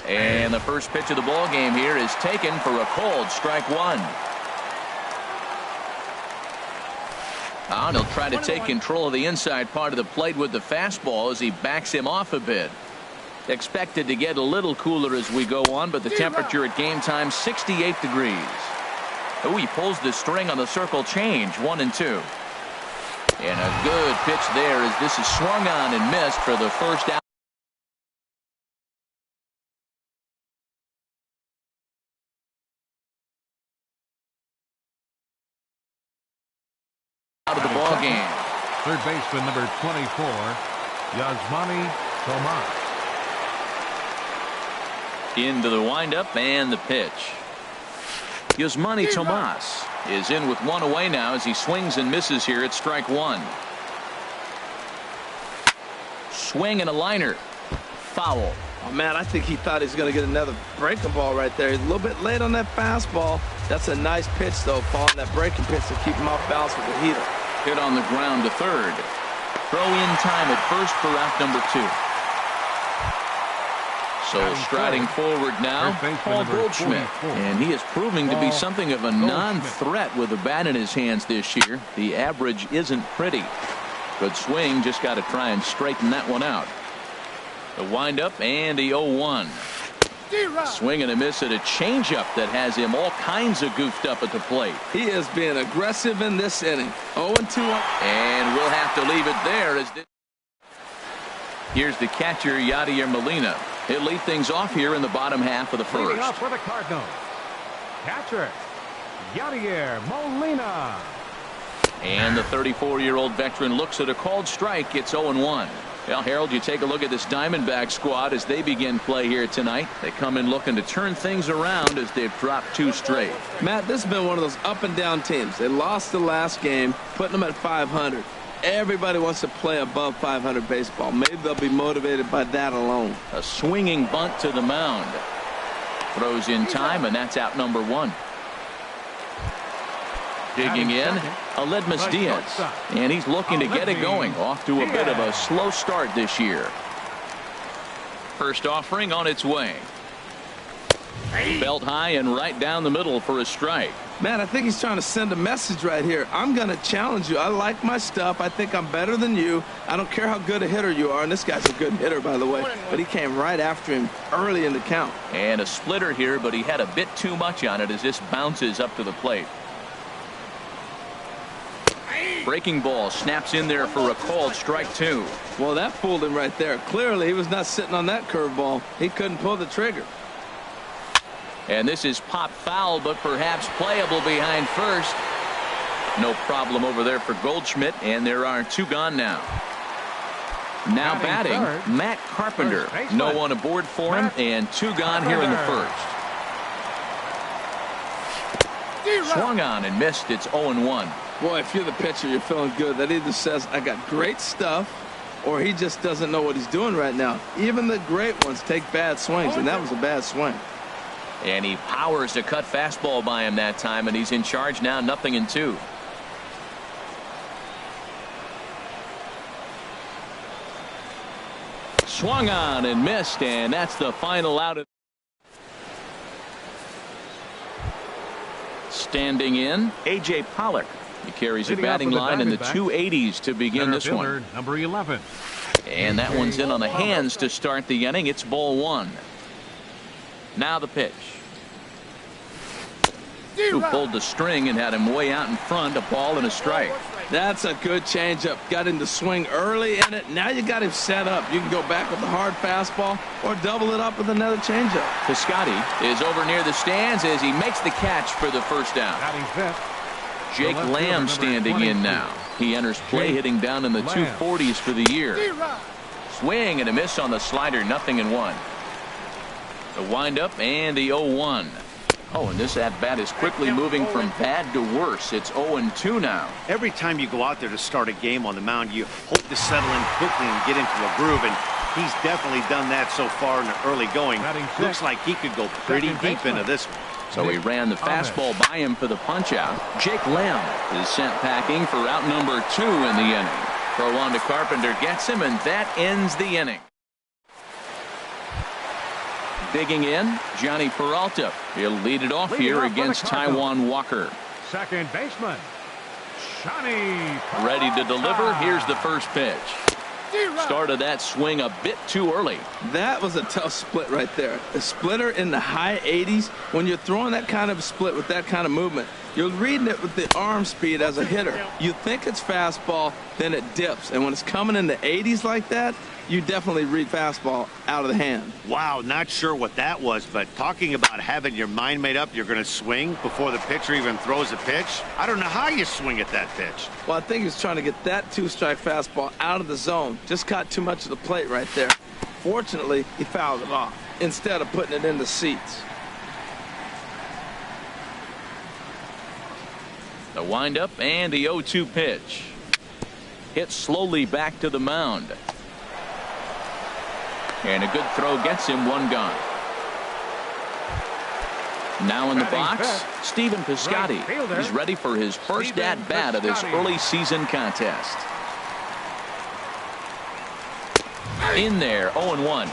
And the first pitch of the ball game here is taken for a called strike one. And he'll try to take control of the inside part of the plate with the fastball as he backs him off a bit. Expected to get a little cooler as we go on, but the temperature at game time 68 degrees. Oh, he pulls the string on the circle change, 1-2. And a good pitch there as this is swung on and missed for the first out. Out of the ball game. Third baseman number 24, Yasmani Tomas. Into the windup and the pitch. Yasmani Tomas is in with one away now as he swings and misses here at strike one. Swing and a liner. Foul. Oh, man, I think he thought he was going to get another breaking ball right there. He's a little bit late on that fastball. That's a nice pitch, though, Paul, that breaking pitch to keep him off balance with the heater. Hit on the ground to third. Throw in time at first for out number 2. So striding forward now, Paul Goldschmidt. And he is proving to be something of a non-threat with a bat in his hands this year. The average isn't pretty. Good swing, just got to try and straighten that one out. The windup and the 0-1. Swing and a miss at a changeup that has him all kinds of goofed up at the plate. He is being aggressive in this inning. 0-2. And we'll have to leave it there. Here's the catcher, Yadier Molina. He'll lead things off here in the bottom half of the first. Leading off for the Cardinals, catcher, Yadier Molina. And the 34-year-old veteran looks at a called strike. It's 0-1. Well, Harold, you take a look at this Diamondback squad as they begin play here tonight. They come in looking to turn things around as they've dropped 2 straight. Matt, this has been one of those up and down teams. They lost the last game, putting them at 500. Everybody wants to play above 500 baseball. Maybe they'll be motivated by that alone. A swinging bunt to the mound. Throws in time, and that's out number 1. Digging in, Aledmus Diaz. And he's looking to get it going. Off to a bit of a slow start this year. First offering on its way. Belt high and right down the middle for a strike. Man, I think he's trying to send a message right here. I'm going to challenge you. I like my stuff. I think I'm better than you. I don't care how good a hitter you are. And this guy's a good hitter, by the way. But he came right after him early in the count. And a splitter here, but he had a bit too much on it as this bounces up to the plate. Breaking ball snaps in there for a called strike 2. Well, that fooled him right there. Clearly, he was not sitting on that curveball. He couldn't pull the trigger. And this is pop foul, but perhaps playable behind first. No problem over there for Goldschmidt, and there are 2 gone now. Now batting, Matt Carpenter. No one aboard for him, and 2 gone here in the first. Swung on and missed. It's 0-1. Boy, if you're the pitcher, you're feeling good. That either says, I got great stuff, or he just doesn't know what he's doing right now. Even the great ones take bad swings, and that was a bad swing. And he powers a cut fastball by him that time, and he's in charge now, 0-2. Swung on and missed, and that's the final out. Standing in, A.J. Pollock. He carries a batting line in the 280s to begin this one. Number 11. And that one's in on the hands to start the inning. It's ball 1. Now the pitch. Who pulled the string and had him way out in front, a ball and a strike. That's a good changeup. Got him to swing early in it. Now you got him set up. You can go back with the hard fastball or double it up with another changeup. Piscotty is over near the stands as he makes the catch for the first down. Jake Lamb standing in now. He enters play hitting down in the 240s for the year. Swing and a miss on the slider, 0-1. The windup and the 0-1. Oh, and this at-bat is quickly moving from bad to worse. It's 0-2 now. Every time you go out there to start a game on the mound, you hope to settle in quickly and get into a groove, and he's definitely done that so far in the early going. Looks like he could go pretty deep into this one. So he ran the fastball by him for the punch-out. Jake Lamb is sent packing for out number 2 in the inning. Throw on to Carpenter gets him, and that ends the inning. Digging in, Johnny Peralta. He'll lead it off here against Taijuan Walker. Second baseman, Johnny Peralta. Ready to deliver. Here's the first pitch. Started that swing a bit too early. That was a tough split right there. A splitter in the high 80s. When you're throwing that kind of split with that kind of movement, you're reading it with the arm speed as a hitter. You think it's fastball, then it dips. And when it's coming in the 80s like that, you definitely read fastball out of the hand. Wow, not sure what that was, but talking about having your mind made up you're going to swing before the pitcher even throws a pitch, I don't know how you swing at that pitch. Well, I think he's trying to get that 2-strike fastball out of the zone. Just caught too much of the plate right there. Fortunately, he fouled it off instead of putting it in the seats. The windup and the 0-2 pitch. Hit slowly back to the mound. And a good throw gets him one gone. Now in the box, Stephen Piscotty. He's ready for his first at-bat of this early season contest. In there, 0-1.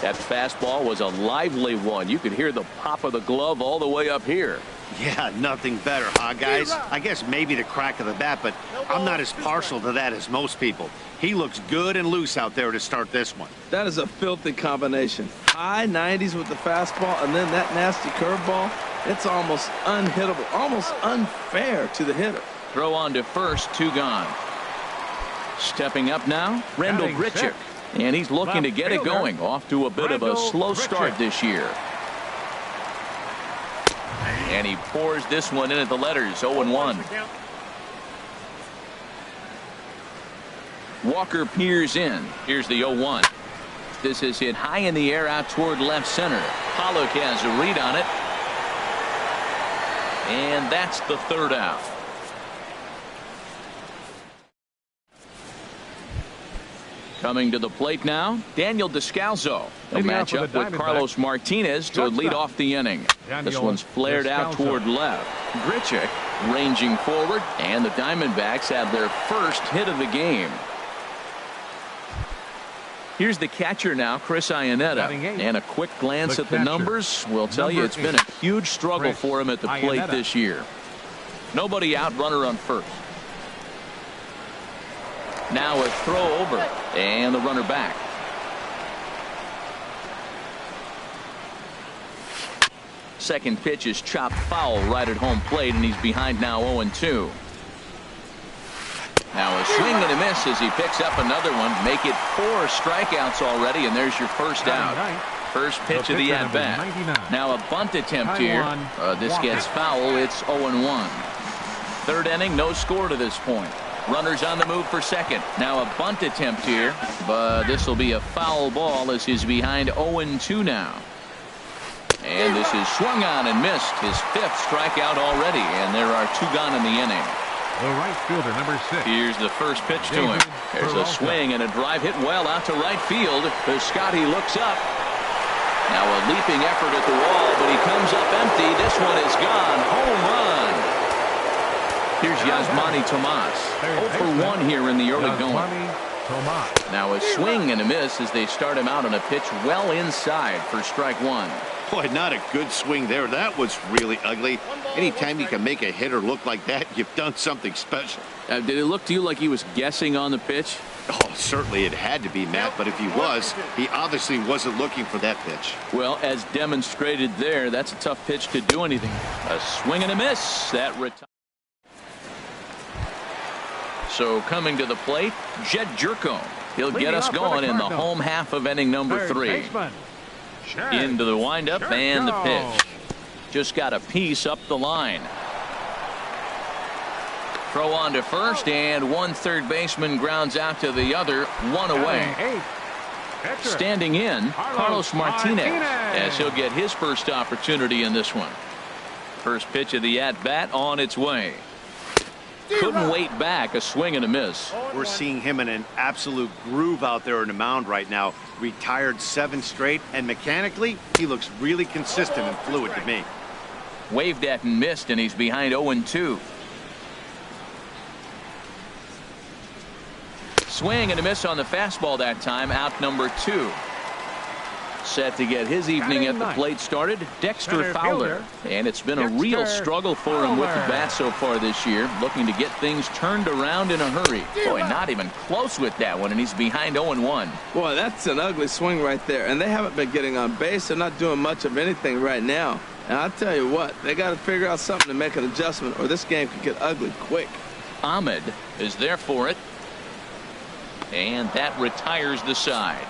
That fastball was a lively one. You could hear the pop of the glove all the way up here. Yeah, nothing better, huh, guys? I guess maybe the crack of the bat, but I'm not as partial to that as most people. He looks good and loose out there to start this one. That is a filthy combination. High 90s with the fastball and then that nasty curveball. It's almost unhittable, almost unfair to the hitter. Throw on to first, 2 gone. Stepping up now, Randall Grichuk. And he's looking to get it going. Off to a bit of a slow start this year. And he pours this one in at the letters, 0-1. Walker peers in. Here's the 0-1. This is hit high in the air out toward left center. Pollock has a read on it. And that's the third out. Coming to the plate now, Daniel Descalso. He'll match up with Carlos Martinez to lead off the inning. This one's flared out toward left. Grichuk ranging forward, and the Diamondbacks have their first hit of the game. Here's the catcher now, Chris Iannetta, and a quick glance at the numbers will tell you it's been a huge struggle for him at the plate this year. Nobody out, runner on first. Now a throw over, and the runner back. Second pitch is chopped foul right at home plate, and he's behind now 0-2. Now a swing and a miss as he picks up another one. Make it 4 strikeouts already, and there's your first out. First pitch of the at-bat. Now a bunt attempt here. This gets foul. It's 0-1. Third inning, no score to this point. Runners on the move for second. Now a bunt attempt here, but this will be a foul ball as he's behind 0-2 now. And this is swung on and missed. His 5th strikeout already, and there are 2 gone in the inning. The right fielder, number 6. Here's the first pitch to him. There's a swing and a drive hit well out to right field. Piscotty looks up. Now a leaping effort at the wall, but he comes up empty. This one is gone. Home run. Here's Yasmani Tomas. 0 for 1 here in the early going. Now a swing and a miss as they start him out on a pitch well inside for strike 1. Boy, not a good swing there. That was really ugly. Anytime you can make a hitter look like that, you've done something special. Did it look to you like he was guessing on the pitch? Oh, certainly it had to be, Matt, but if he was, he obviously wasn't looking for that pitch. Well, as demonstrated there, that's a tough pitch to do anything. A swing and a miss. That retires. So coming to the plate, Jed Jerko. He'll get us going in the home half of inning number 3. Into the windup and the pitch. Just got a piece up the line. Throw on to first, and one third baseman grounds out to the other, 1 away. Standing in, Carlos Martinez, as he'll get his first opportunity in this one. First pitch of the at-bat on its way. Couldn't wait back. A swing and a miss. We're seeing him in an absolute groove out there in the mound right now. Retired 7 straight, and mechanically, he looks really consistent and fluid to me. Waved at and missed, and he's behind 0-2. Swing and a miss on the fastball that time. Out number 2. Set to get his evening at the plate started, Dexter Fowler. And it's been a real struggle for him with the bat so far this year, looking to get things turned around in a hurry. Boy, not even close with that one, and he's behind 0-1. Boy, that's an ugly swing right there. And they haven't been getting on base. They're not doing much of anything right now. And I'll tell you what, they got to figure out something to make an adjustment, or this game could get ugly quick. Ahmed is there for it. And that retires the side.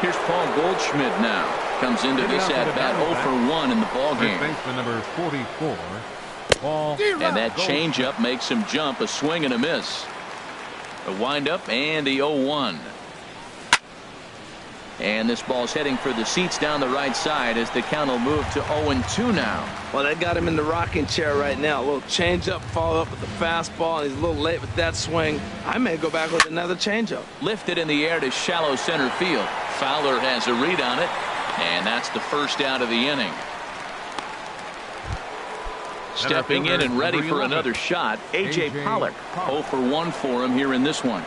Here's Paul Goldschmidt now. Comes into this at-bat 0-for-1 in the ballgame. Baseman number 44, Paul. And that changeup makes him jump. A swing and a miss. A windup and the 0-1. And this ball's heading for the seats down the right side as the count will move to 0-2 now. Well, they got him in the rocking chair right now. A little changeup, follow up with the fastball, and he's a little late with that swing. I may go back with another changeup. Lifted in the air to shallow center field. Fowler has a read on it, and that's the first out of the inning. Stepping in and ready for another shot, A.J. Pollock. 0-for-1 for him here in this one.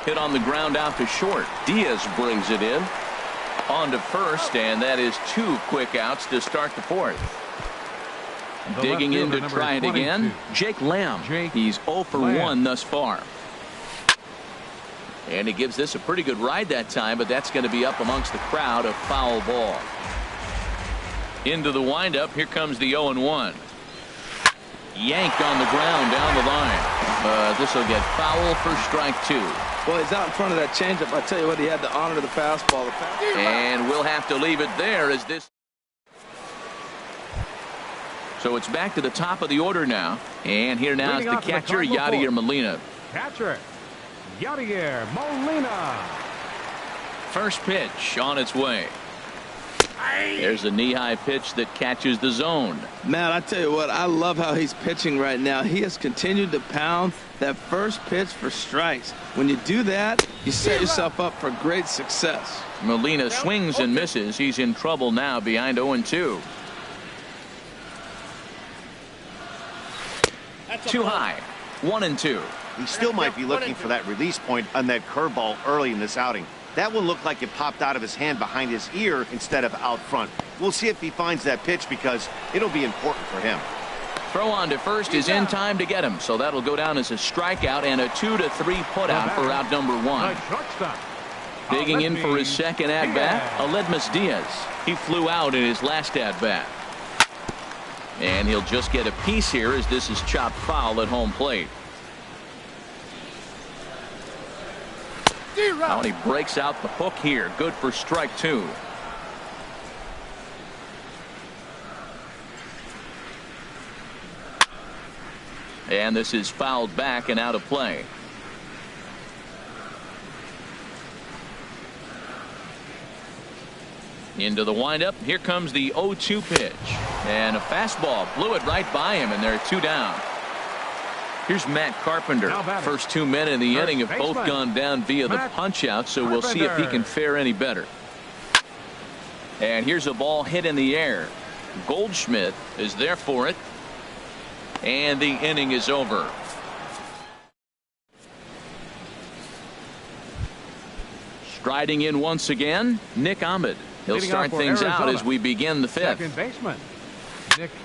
Hit on the ground out to short. Diaz brings it in. On to first, and that is 2 quick outs to start the 4th. Digging in to try it again, Jake Lamb. He's 0-for-1 thus far. And he gives this a pretty good ride that time, but that's going to be up amongst the crowd. A foul ball. Into the windup. Here comes the 0-1. Yanked on the ground down the line. This will get foul for strike 2. Well, he's out in front of that changeup. I tell you what, he had to honor the fastball. And we'll have to leave it there as this. So it's back to the top of the order now. And here now is the catcher, Yadier Molina. Catcher, Yadier Molina. First pitch on its way. There's a knee-high pitch that catches the zone. Man, I tell you what, I love how he's pitching right now. He has continued to pound that first pitch for strikes. When you do that, you set yourself up for great success. Molina swings and misses. He's in trouble now behind 0-2. Too high. 1-2. He still might be looking for that release point on that curveball early in this outing. That one looked like it popped out of his hand behind his ear instead of out front. We'll see if he finds that pitch because it'll be important for him. Throw on to first is in time to get him, so that'll go down as a strikeout and a 2-3 putout for out number 1. Digging in for his second at-bat, Aledmus Diaz. He flew out in his last at-bat. And he'll just get a piece here as this is chopped foul at home plate. Now he breaks out the hook here. Good for strike 2. And this is fouled back and out of play. Into the windup. Here comes the 0-2 pitch. And a fastball blew it right by him, and they're 2 down. Here's Matt Carpenter. First 2 men in the inning have both gone down via the punch-out, so we'll see if he can fare any better. And here's a ball hit in the air. Goldschmidt is there for it. And the inning is over. Striding in once again, Nick Ahmed. He'll start things out as we begin the 5th. Second baseman.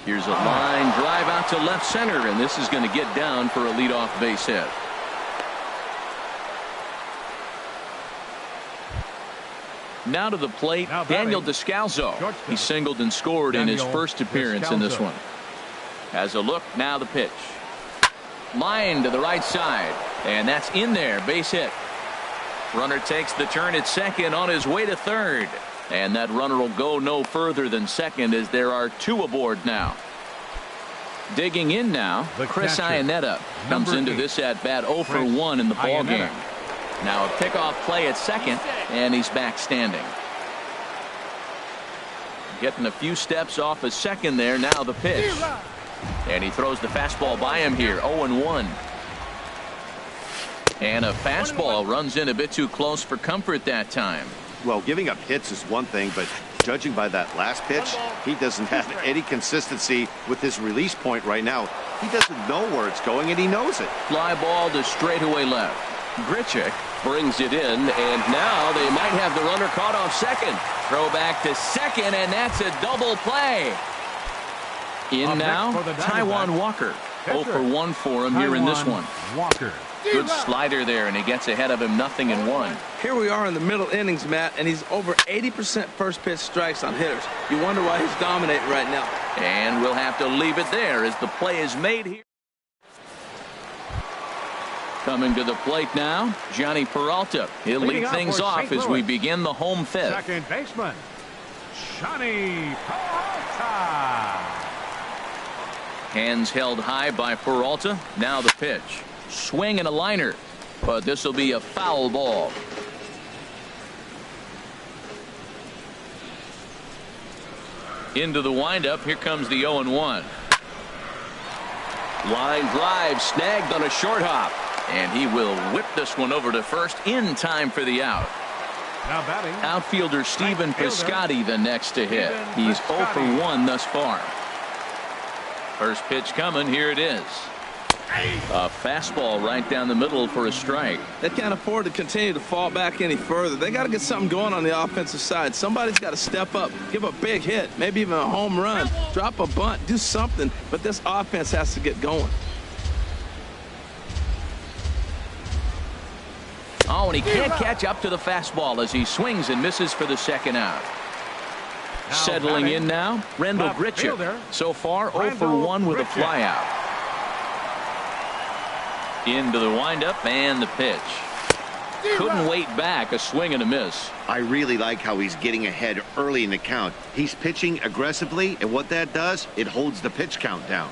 Here's a line drive out to left center, and this is going to get down for a leadoff base hit. Now to the plate, Daniel Descalso. He singled and scored in his first appearance in this one. Has a look, now the pitch. Line to the right side, and that's in there, base hit. Runner takes the turn at second on his way to third. And that runner will go no further than second as there are 2 aboard now. Digging in now, Chris Iannetta comes into this at-bat 0-for-1 in the ballgame. Now a pickoff play at second, and he's back standing. Getting a few steps off a second there. Now the pitch. And he throws the fastball by him here. 0-1. And a fastball runs in a bit too close for comfort that time. Well, giving up hits is one thing, but judging by that last pitch, he doesn't have any consistency with his release point right now. He doesn't know where it's going, and he knows it. Fly ball to straightaway left. Grichuk brings it in, and now they might have the runner caught off second. Throw back to second, and that's a double play. In now, Taijuan Walker. 0-for-1 for him here in this one. Walker. Good slider there, and he gets ahead of him 0-1. Here we are in the middle innings, Matt, and he's over 80% first pitch strikes on hitters. You wonder why he's dominating right now. And we'll have to leave it there as the play is made here. Coming to the plate now, Johnny Peralta. He'll lead things off as we begin the home fifth. Second baseman, Johnny Peralta. Hands held high by Peralta. Now the pitch. Swing and a liner, but this will be a foul ball. Into the windup. Here comes the 0-1. Line drive snagged on a short hop, and he will whip this one over to first in time for the out. Now batting, outfielder Stephen Piscotty the next to hit. He's 0-for-1 thus far. First pitch coming. Here it is. A fastball right down the middle for a strike. They can't afford to continue to fall back any further. They got to get something going on the offensive side. Somebody's got to step up, give a big hit, maybe even a home run, drop a bunt, do something. But this offense has to get going. Oh, and he can't catch up to the fastball as he swings and misses for the second out. Settling in now, Rendell Grichuk. So far, 0-for-1 with a flyout. Into the windup and the pitch. Couldn't wait back. A swing and a miss. I really like how he's getting ahead early in the count. He's pitching aggressively, and what that does, it holds the pitch count down.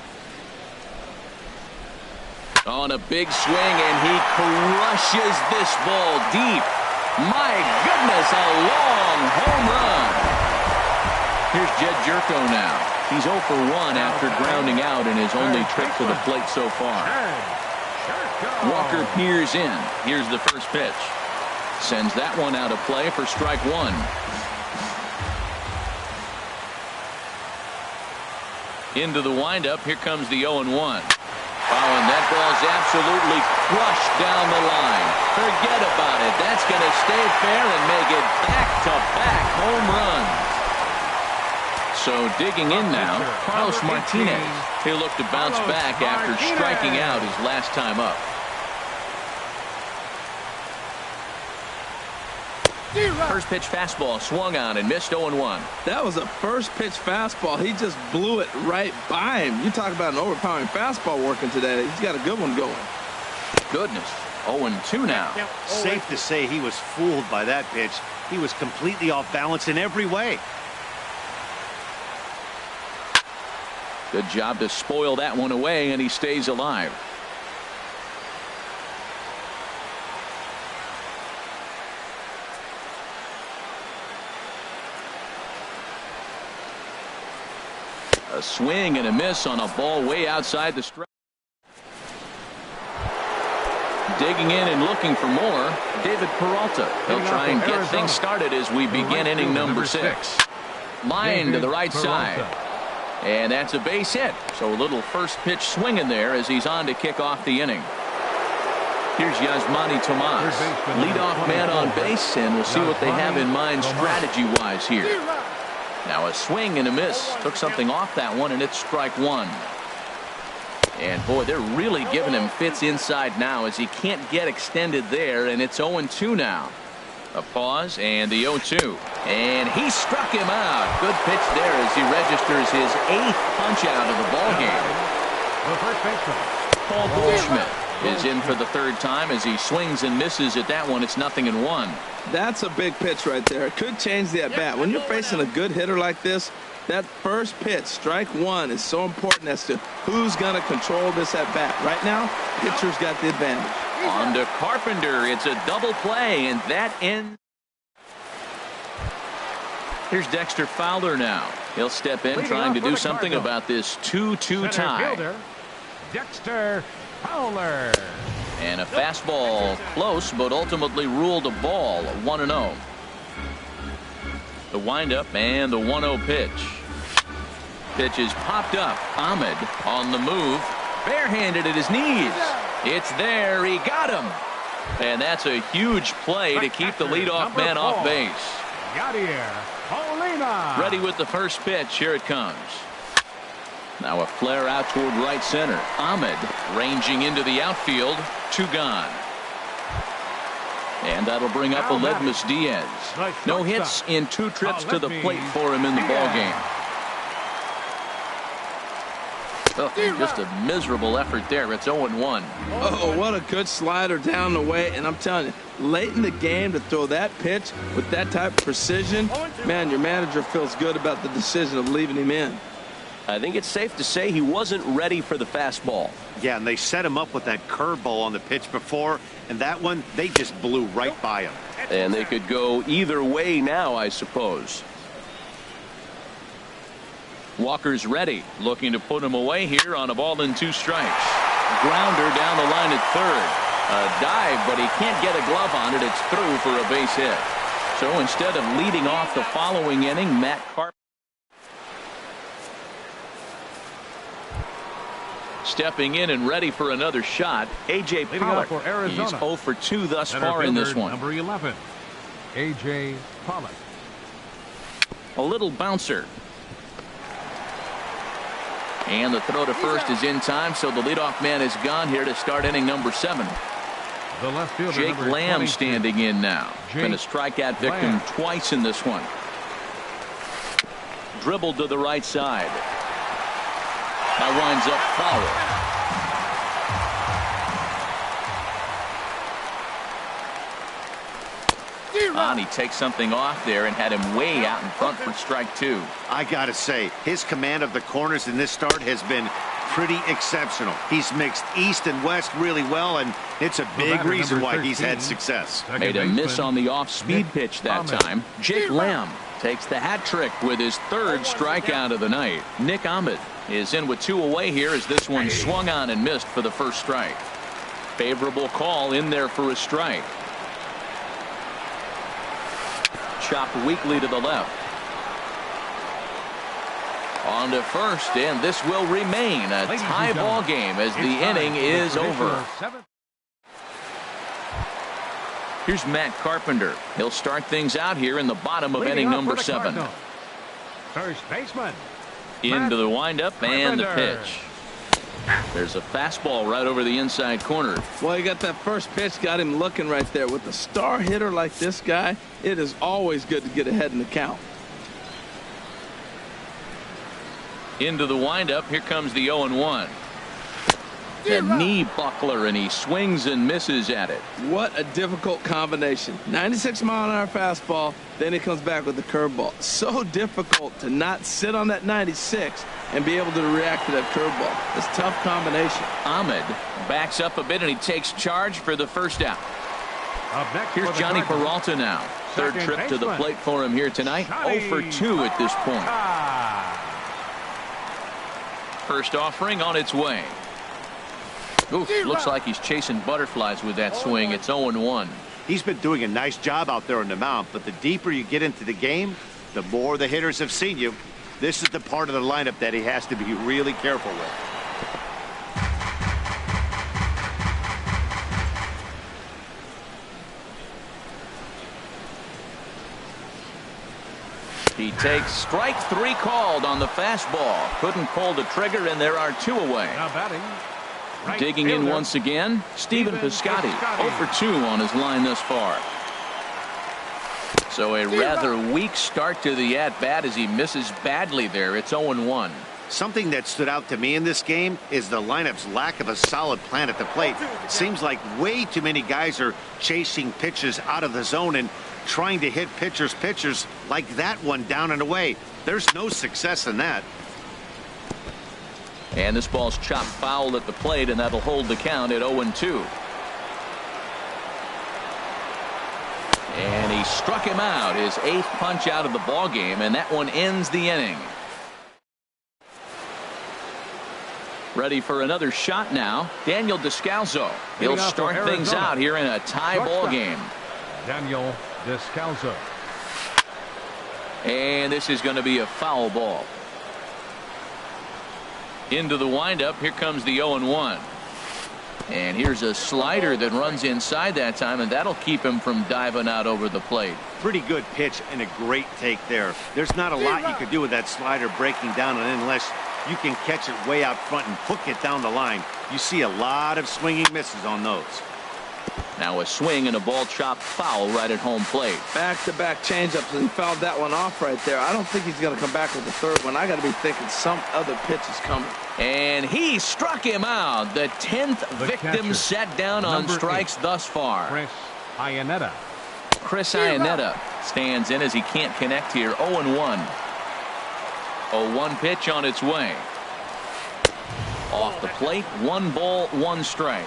On a big swing, and he crushes this ball deep. My goodness, a long home run. Here's Jed Jerko now. He's 0-for-1 after grounding out in his only trip to the plate so far. Walker peers in. Here's the first pitch. Sends that one out of play for strike one. Into the windup. Here comes the 0-1. Oh, and that ball's absolutely crushed down the line. Forget about it. That's going to stay fair and make it back-to-back home runs. So digging in now, Carlos Martinez. He'll look to bounce back after striking out his last time up. First pitch fastball swung on and missed. 0-1. That was a first pitch fastball. He just blew it right by him. You talk about an overpowering fastball working today. He's got a good one going. Goodness. 0-2 now. Safe to say he was fooled by that pitch. He was completely off balance in every way. Good job to spoil that one away, and he stays alive. A swing and a miss on a ball way outside the strike. Digging in and looking for more, David Peralta. He'll try and get things started as we begin inning number 6. Line to the right side. And that's a base hit. So a little first pitch swing in there as he's on to kick off the inning. Here's Yasmani Tomas. Leadoff man on base, and we'll see what they have in mind strategy-wise here. Now a swing and a miss. Took something off that one, and it's strike one. And boy, they're really giving him fits inside now as he can't get extended there, and it's 0-2 now. A pause and the 0-2. And he struck him out. Good pitch there as he registers his 8th punch out of the ball game. Paul Goldschmidt is in for the 3rd time as he swings and misses at that one. It's 0-1. That's a big pitch right there. It could change the at-bat. When you're facing a good hitter like this, That first pitch, strike one, is so important as to who's going to control this at bat. Right now, pitcher's got the advantage. On to Carpenter. It's a double play, and that ends. Here's Dexter Fowler now. He'll step in trying to do something about this 2-2 tie. Fielder, Dexter Fowler. And a fastball close, but ultimately ruled a ball, 1-0. The windup and the 1-0 pitch. Pitch is popped up. Ahmed on the move. Barehanded at his knees. It's there. He got him. And that's a huge play to keep the leadoff man off base. Ready with the first pitch. Here it comes. Now a flare out toward right center. Ahmed ranging into the outfield. 2 gone. And that'll bring up Aledmus Diaz. No hits in 2 trips to the plate for him in the ballgame. Oh, just a miserable effort there. It's 0-1. Oh, what a good slider down the way. And I'm telling you, late in the game to throw that pitch with that type of precision, man, your manager feels good about the decision of leaving him in. I think it's safe to say he wasn't ready for the fastball. Yeah, and they set him up with that curveball on the pitch before, and that one, they just blew right by him. And they could go either way now, I suppose. Walker's ready, looking to put him away here on a ball and 2 strikes. Grounder down the line at third. A dive, but he can't get a glove on it. It's through for a base hit. So instead of leading off the following inning, Matt Carpenter stepping in and ready for another shot. A.J. Pollock. He's 0 for 2 thus far in this one. Number 11, A.J. Pollock. A little bouncer. And the throw to first is in time, so the leadoff man is gone here to start inning number 7. The left fielder, Jake Lamb 22. Standing in now. Been a strikeout victim twice in this one. Dribbled to the right side. That winds up foul. And he takes something off there and had him way out in front for strike 2. I gotta say, his command of the corners in this start has been pretty exceptional. He's mixed east and west really well, and it's a big reason why he's had success. Made a miss on the off-speed pitch that time. Jake Lamb takes the hat trick with his 3rd strikeout of the night. Nick Ahmed is in with 2 away here as this one swung on and missed for the first strike. Favorable call in there for a strike. Chopped weakly to the left. On to first, and this will remain a tie ball game as the inning is over. Here's Matt Carpenter. He'll start things out here in the bottom of inning number 7. First baseman. Into the windup and the pitch. There's a fastball right over the inside corner. Well, you got that first pitch, got him looking right there. With a star hitter like this guy, it is always good to get ahead in the count. Into the windup. Here comes the 0-1. The knee buckler, and he swings and misses at it. What a difficult combination. 96-mile-an-hour fastball, then he comes back with the curveball. So difficult to not sit on that 96 and be able to react to that curveball. It's a tough combination. Ahmed backs up a bit, and he takes charge for the first out. Here's Johnny Peralta now. 3rd trip to the plate for him here tonight. 0 for 2 at this point. First offering on its way. Oof, looks like he's chasing butterflies with that swing. It's 0-1. He's been doing a nice job out there on the mound, but the deeper you get into the game, the more the hitters have seen you. This is the part of the lineup that he has to be really careful with. He takes strike 3 called on the fastball. Couldn't pull the trigger, and there are 2 away. Now batting. Right Digging fielder. in once again, Stephen Piscotty. 0 for 2 on his line thus far. So a rather weak start to the at-bat as he misses badly there. It's 0-1. Something that stood out to me in this game is the lineup's lack of a solid plan at the plate. It seems like way too many guys are chasing pitches out of the zone and trying to hit pitchers like that one down and away. There's no success in that. And this ball's chopped foul at the plate, and that'll hold the count at 0-2. And he struck him out, his 8th punch out of the ball game, and that one ends the inning. Ready for another shot now, Daniel Descalso. He'll start things out here in a tie ball game. Daniel Descalso. And this is going to be a foul ball. Into the windup, here comes the 0-1. And here's a slider that runs inside that time, and that'll keep him from diving out over the plate. Pretty good pitch and a great take there. There's not a lot you could do with that slider breaking down and unless you can catch it way out front and hook it down the line. You see a lot of swinging misses on those. Now a swing and a ball chopped foul right at home plate. Back-to-back changeups, and he fouled that one off right there. I don't think he's going to come back with the third one. I got to be thinking some other pitch is coming. And he struck him out. The 10th victim set down on strikes thus far. Chris Iannetta stands in as he can't connect here. 0-1. 0-1 pitch on its way. Off the plate, 1 ball, 1 strike.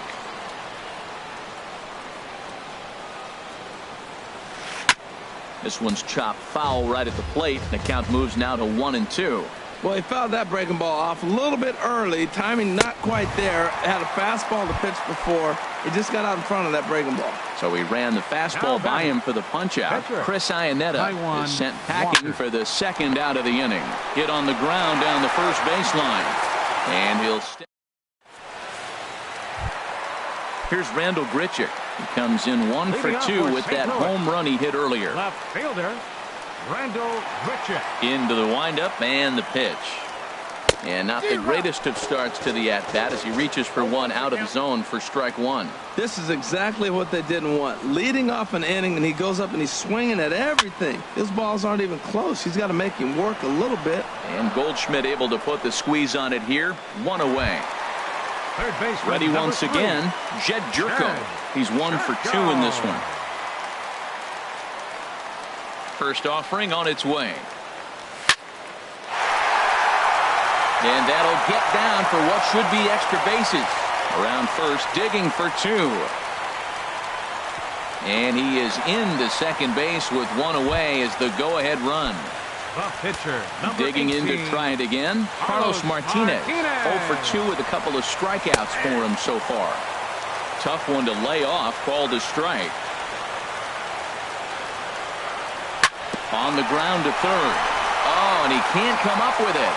This one's chopped foul right at the plate. The count moves now to 1-2. Well, he fouled that breaking ball off a little bit early. Timing not quite there. Had a fastball to pitch before. He just got out in front of that breaking ball. So he ran the fastball by him for the punch out. Chris Iannetta is sent packing for the 2nd out of the inning. Hit on the ground down the first baseline. And he'll stay. Here's Randall Grichuk. He comes in 1 for 2 with that home run he hit earlier. Left fielder Randall Grichuk. Into the windup and the pitch. And not the greatest of starts to the at-bat as he reaches for one out of the zone for strike 1. This is exactly what they didn't want. Leading off an inning, and he goes up and he's swinging at everything. His balls aren't even close. He's got to make him work a little bit. And Goldschmidt able to put the squeeze on it here. 1 away. Third base ready once again, Jed Jerko. He's 1 for 2 in this one. First offering on its way. And that'll get down for what should be extra bases. Around first, digging for 2. And he is into second base with 1 away as the go-ahead run. The pitcher, digging 18, in to try it again. Carlos Martinez. 0 for 2 with a couple of strikeouts for him so far. Tough one to lay off, called a strike. On the ground to third. Oh, and he can't come up with it.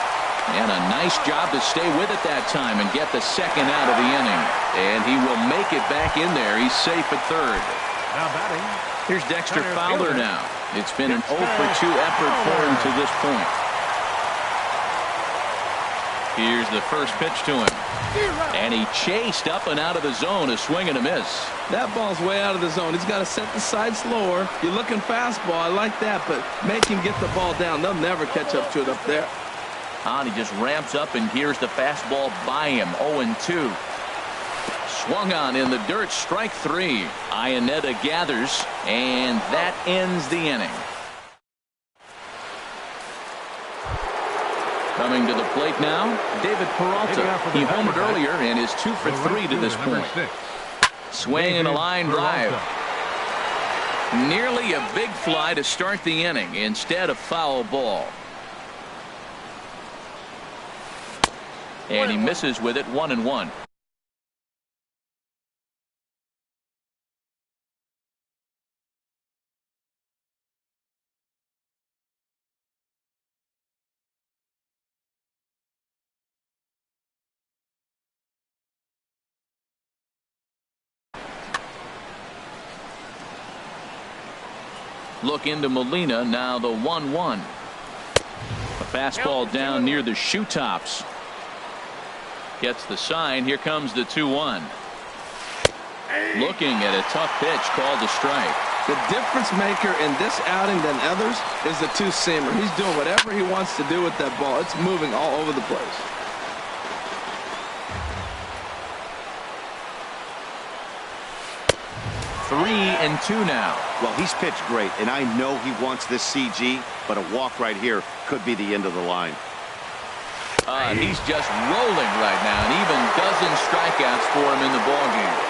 And a nice job to stay with it that time and get the 2nd out of the inning. And he will make it back in there. He's safe at third. Now batting. Here's Dexter Fowler now. It's been an 0 for 2 effort for him to this point. Here's the first pitch to him. And he chased up and out of the zone, a swing and a miss. That ball's way out of the zone. He's got to set the side slower. You're looking fastball. I like that, but make him get the ball down. They'll never catch up to it up there. And he just ramps up, and here's the fastball by him. 0-2. Swung on in the dirt, strike 3. Iannetta gathers, and that ends the inning. Coming to the plate now, David Peralta. He homered earlier and is 2 for 3 to this point. Swing and a line drive. Nearly a big fly to start the inning. Instead, a foul ball. And he misses with it. 1-1. Look into Molina, now the 1-1. A fastball down near the shoe tops. Gets the sign. Here comes the 2-1. Looking at a tough pitch, called a strike. The difference maker in this outing than others is the two-seamer. He's doing whatever he wants to do with that ball. It's moving all over the place. Three and two now. Well, he's pitched great, and I know he wants this CG, but a walk right here could be the end of the line. He's just rolling right now, and even dozen strikeouts for him in the ballgame.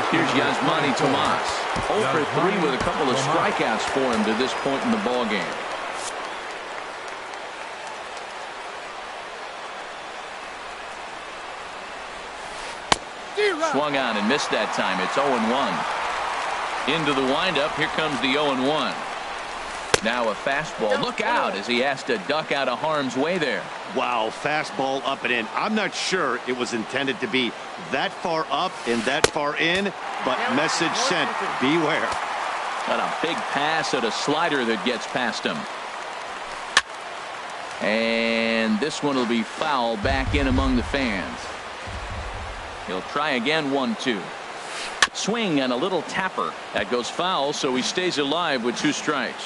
Here's Yasmani Tomas. 0 for 3 with a couple of strikeouts for him to this point in the ballgame. Swung on and missed that time. It's 0-1. Into the windup. Here comes the 0-1. Now a fastball. Look out as he has to duck out of harm's way there. Wow, fastball up and in. I'm not sure it was intended to be that far up and that far in, but message sent. Beware. Got a big pass at a slider that gets past him. And this one will be foul back in among the fans. He'll try again. 1-2. Swing and a little tapper. That goes foul, so he stays alive with 2 strikes.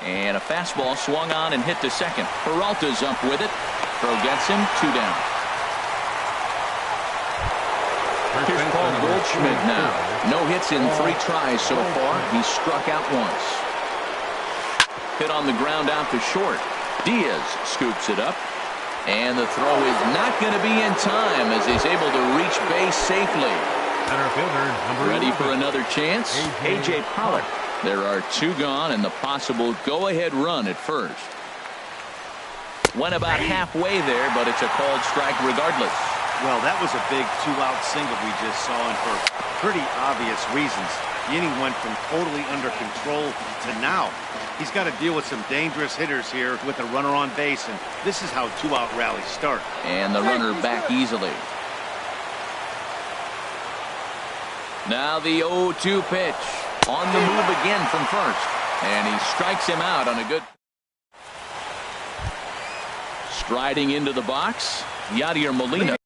And a fastball swung on and hit to second. Peralta's up with it. Throw gets him. 2 down. Here's Paul Goldschmidt now. No hits in 3 tries so far. He's struck out once. Hit on the ground out to short. Diaz scoops it up. And the throw is not going to be in time as he's able to reach base safely. Ready for another chance? A.J. Pollock. There are 2 gone and the possible go-ahead run at first. Went about halfway there, but it's a called strike regardless. Well, that was a big 2-out single we just saw, and for pretty obvious reasons. The inning went from totally under control to now. He's got to deal with some dangerous hitters here with a runner on base, and this is how 2-out rallies start. And the runner back easily. Now the 0-2 pitch. On the move again from first. And he strikes him out on a good. Striding into the box, Yadier Molina.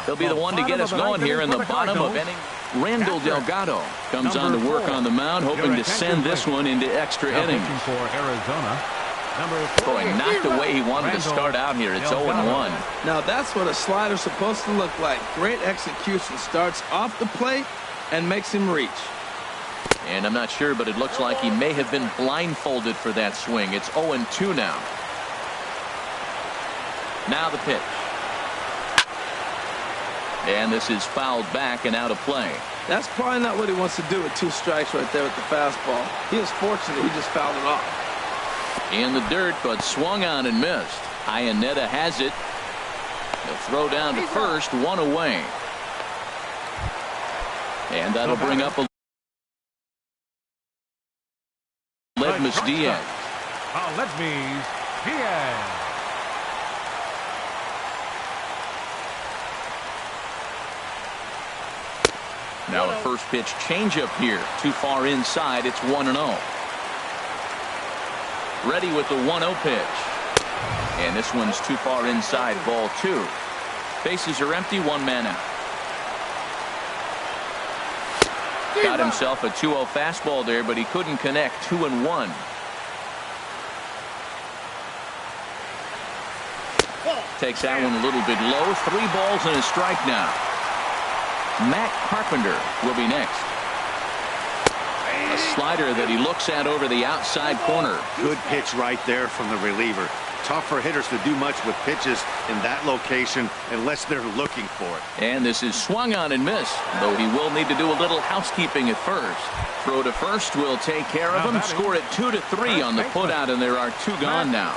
He'll be the one to get us going here in the bottom of inning. Randall Delgado comes on to work on the mound, hoping to send this one into extra innings. Boy, not the way he wanted to start out here. It's 0-1. Now that's what a slider's supposed to look like. Great execution. Starts off the plate and makes him reach. And I'm not sure, but it looks like he may have been blindfolded for that swing. It's 0-2 now. Now the pitch. And this is fouled back and out of play. That's probably not what he wants to do with 2 strikes right there with the fastball. He was fortunate he just fouled it off. In the dirt, but swung on and missed. Iannetta has it. He'll throw down to first, 1 away. And that'll bring up a Ledmus Diaz. Ledmus Diaz. Now a first pitch changeup here. Too far inside. It's 1-0. Ready with the 1-0 pitch. And this one's too far inside. Ball 2. Bases are empty. 1 man out. Got himself a 2-0 fastball there, but he couldn't connect. 2-1. Takes that one a little bit low. 3 balls and a strike now. Matt Carpenter will be next. A slider that he looks at over the outside corner. Good pitch right there from the reliever. Tough for hitters to do much with pitches in that location unless they're looking for it. And this is swung on and missed, though he will need to do a little housekeeping at first. Throw to first will take care of him. Score it 2-3 on the putout, and there are 2 gone now.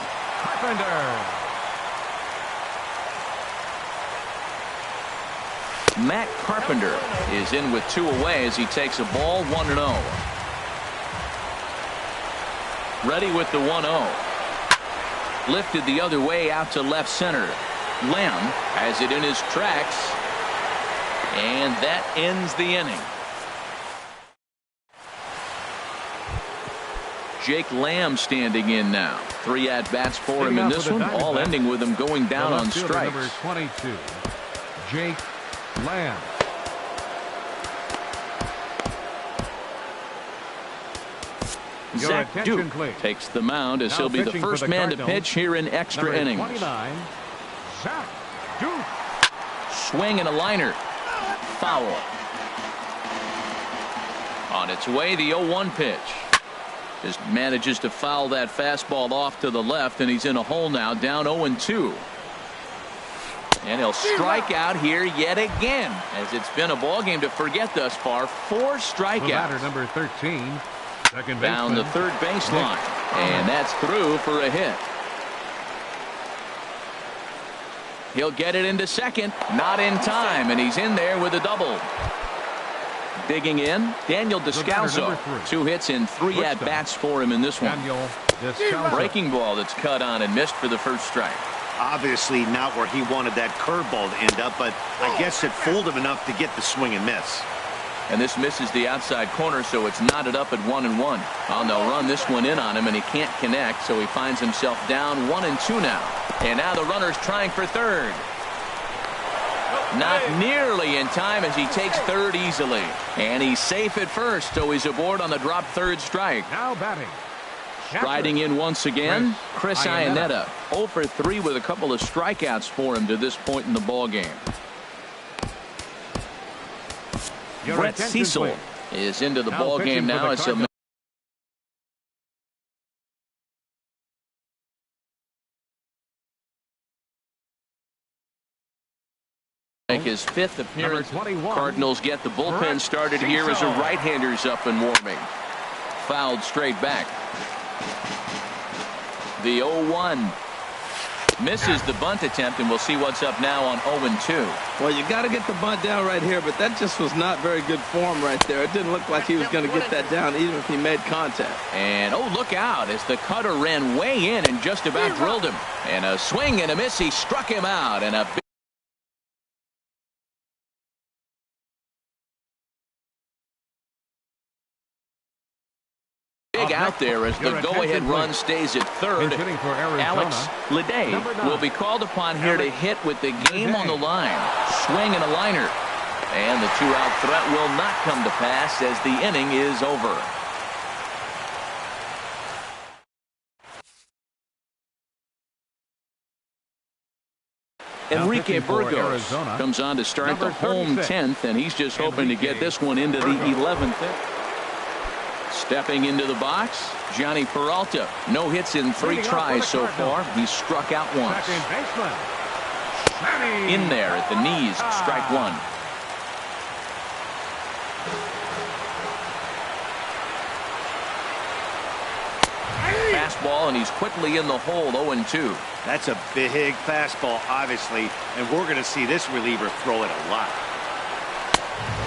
Matt Carpenter is in with 2 away as he takes a ball. 1-0. Ready with the 1-0. Lifted the other way out to left center. Lamb has it in his tracks. And that ends the inning. Jake Lamb standing in now. 3 at-bats for him in this one, all ending with him going down on strikes. Number 22, Jake Lamb. Zach Duke takes the mound as he'll be the first man to pitch here in extra innings. 29, Zach Duke. Swing and a liner. Foul. On its way, the 0-1 pitch. Just manages to foul that fastball off to the left, and he's in a hole now, down 0-2. And he'll strike out here yet again, as it's been a ball game to forget thus far. 4 strikeouts. Batter number 13, second down the third baseline, and that's through for a hit. He'll get it into second, not in time, and he's in there with a double. Digging in, Daniel Descalso. 2 hits and 3 at-bats for him in this one. Breaking ball that's cut on and missed for the first strike. Obviously not where he wanted that curveball to end up, but I guess it fooled him enough to get the swing and miss. And this misses the outside corner, so it's knotted up at 1-1. Oh, they'll run this one in on him, and he can't connect, so he finds himself down 1-2 now. And now the runner's trying for third. Not nearly in time as he takes third easily. And he's safe at first, so he's aboard on the drop third strike. Now batting. Riding in once again, Chris Iannetta. 0 for 3 with a couple of strikeouts for him to this point in the ball game. Brett Cecil is into the ball game now as he'll make his 5th appearance. Cardinals get the bullpen started here as a right-hander's up and warming. Fouled straight back. The 0-1 misses the bunt attempt, and we'll see what's up now on 0-2. Well, you got to get the bunt down right here, but that just was not very good form right there. It didn't look like he was going to get that down even if he made contact. And oh, look out as the cutter ran way in and just about drilled him. And a swing and a miss. He struck him out, and a big out there as the go-ahead run stays at third. Alex Lede will be called upon here to hit with the game on the line. Swing and a liner. And the 2-out threat will not come to pass as the inning is over. Enrique Burgos comes on to start the home 10th, and he's just hoping to get this one into the 11th. Stepping into the box, Johnny Peralta. No hits in 3 tries so far. He's struck out once. In there at the knees, strike 1. Fastball, and he's quickly in the hole, 0-2. That's a big fastball, obviously, and we're going to see this reliever throw it a lot.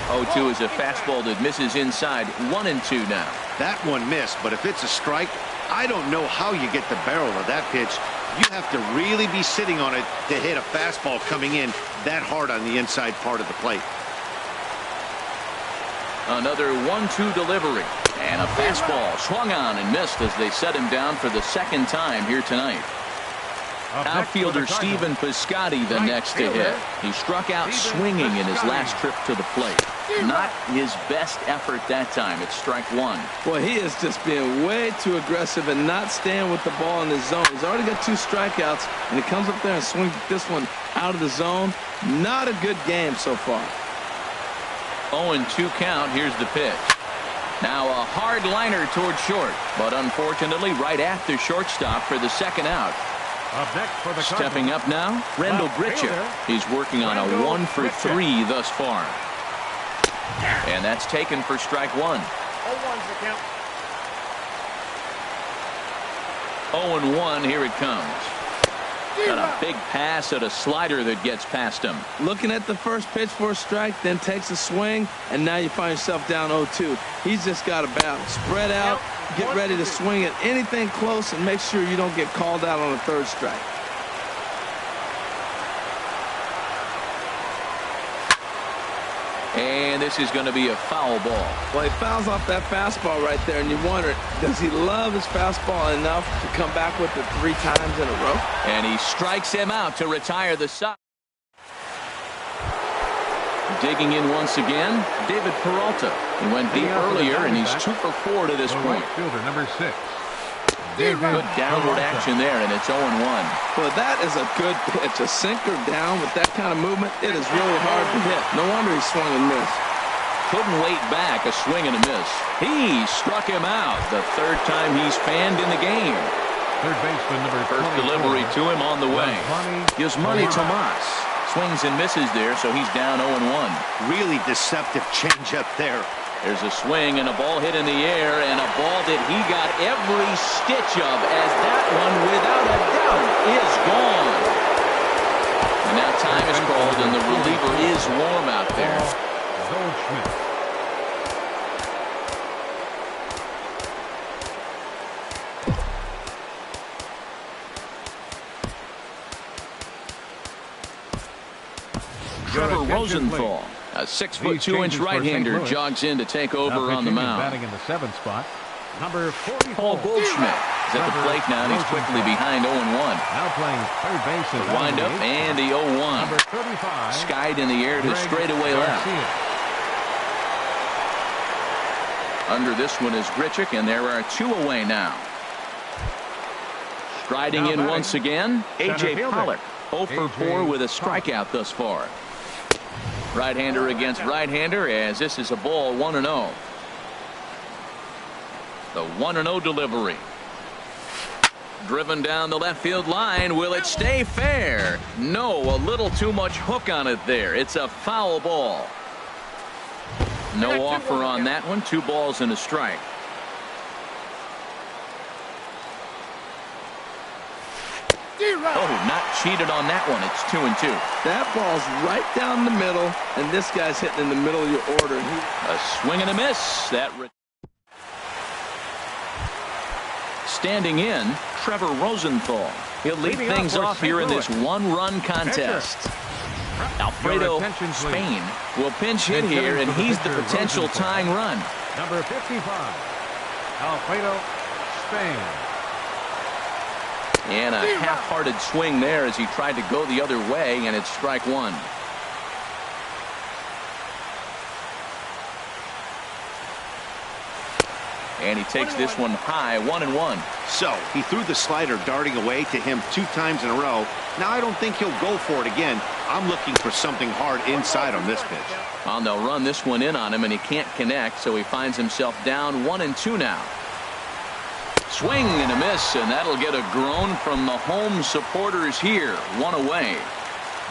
0-2 is a fastball that misses inside. 1-2 now. That one missed, but if it's a strike, I don't know how you get the barrel of that pitch. You have to really be sitting on it to hit a fastball coming in that hard on the inside part of the plate. Another 1-2 delivery. And a fastball swung on and missed as they set him down for the 2nd time here tonight. Outfielder Stephen Piscotty the next to hit. He struck out swinging in his last trip to the plate. Not his best effort that time. It's strike 1. Boy, he is just being way too aggressive and not staying with the ball in his zone. He's already got 2 strikeouts, and he comes up there and swings this one out of the zone. Not a good game so far. 0-2 count. Here's the pitch. Now a hard liner toward short, but unfortunately right at the shortstop for the 2nd out. Stepping up now, Rendell Gritcha. He's working on a 1 for 3 thus far. And that's taken for strike 1. 0-1, here it comes. Got a big pass at a slider that gets past him. Looking at the first pitch for a strike, then takes a swing, and now you find yourself down 0-2. He's just got to bounce, spread out, get ready to swing at anything close, and make sure you don't get called out on a 3rd strike. And And this is going to be a foul ball. Well, he fouls off that fastball right there, and you wonder, does he love his fastball enough to come back with it 3 times in a row? And he strikes him out to retire the side. Digging in once again, David Peralta. He went deep earlier, and he's 2 for 4 to this point. Right fielder, number 6. Good downward action there, and it's 0-1. Well, that is a good pitch. A sinker down with that kind of movement, it is really hard to hit. No wonder he swung and missed. Couldn't wait back, a swing and a miss. He struck him out, the 3rd time he's fanned in the game. Third baseman, number 24. First delivery to him on the way. Gives money Tomas. Swings and misses there, so he's down 0-1. Really deceptive changeup there. There's a swing and a ball hit in the air, and a ball that he got every stitch of, as that one, without a doubt, is gone. And now time is called, and the reliever is warm out there. Goldschmidt. Trevor Rosenthal, a 6'2" right-hander, jogs in to take over on the mound. Batting in the 7th spot, number 44. Paul Goldschmidt is at the plate now, and he's quickly behind 0-1. Now playing third base. The windup and the 0-1. Number 35. Skied in the air to straightaway left. Under this one is Grichuk, and there are 2 away now. Striding in once again, A.J. Pollock. 0 for 4 with a strikeout thus far. Right-hander against right-hander, as this is a ball 1-0. The 1-0 delivery. Driven down the left field line. Will it stay fair? No, a little too much hook on it there. It's a foul ball. No offer on that one. 2 balls and a strike. Oh, not cheated on that one. It's 2-2. That ball's right down the middle, and this guy's hitting in the middle of your order. A swing and a miss. That standing in, Trevor Rosenthal. He'll lead things off here in this 1-run contest. Alfredo Spain will pinch hit here, and he's the potential tying run. Number 55, Alfredo Spain. And a half-hearted swing there as he tried to go the other way, and it's strike 1. And he takes this one high, 1-1. So he threw the slider darting away to him 2 times in a row. Now I don't think he'll go for it again. I'm looking for something hard inside on this pitch. Well, they'll run this one in on him, and he can't connect, so he finds himself down 1-2 now. Swing and a miss, and that'll get a groan from the home supporters here. 1 away.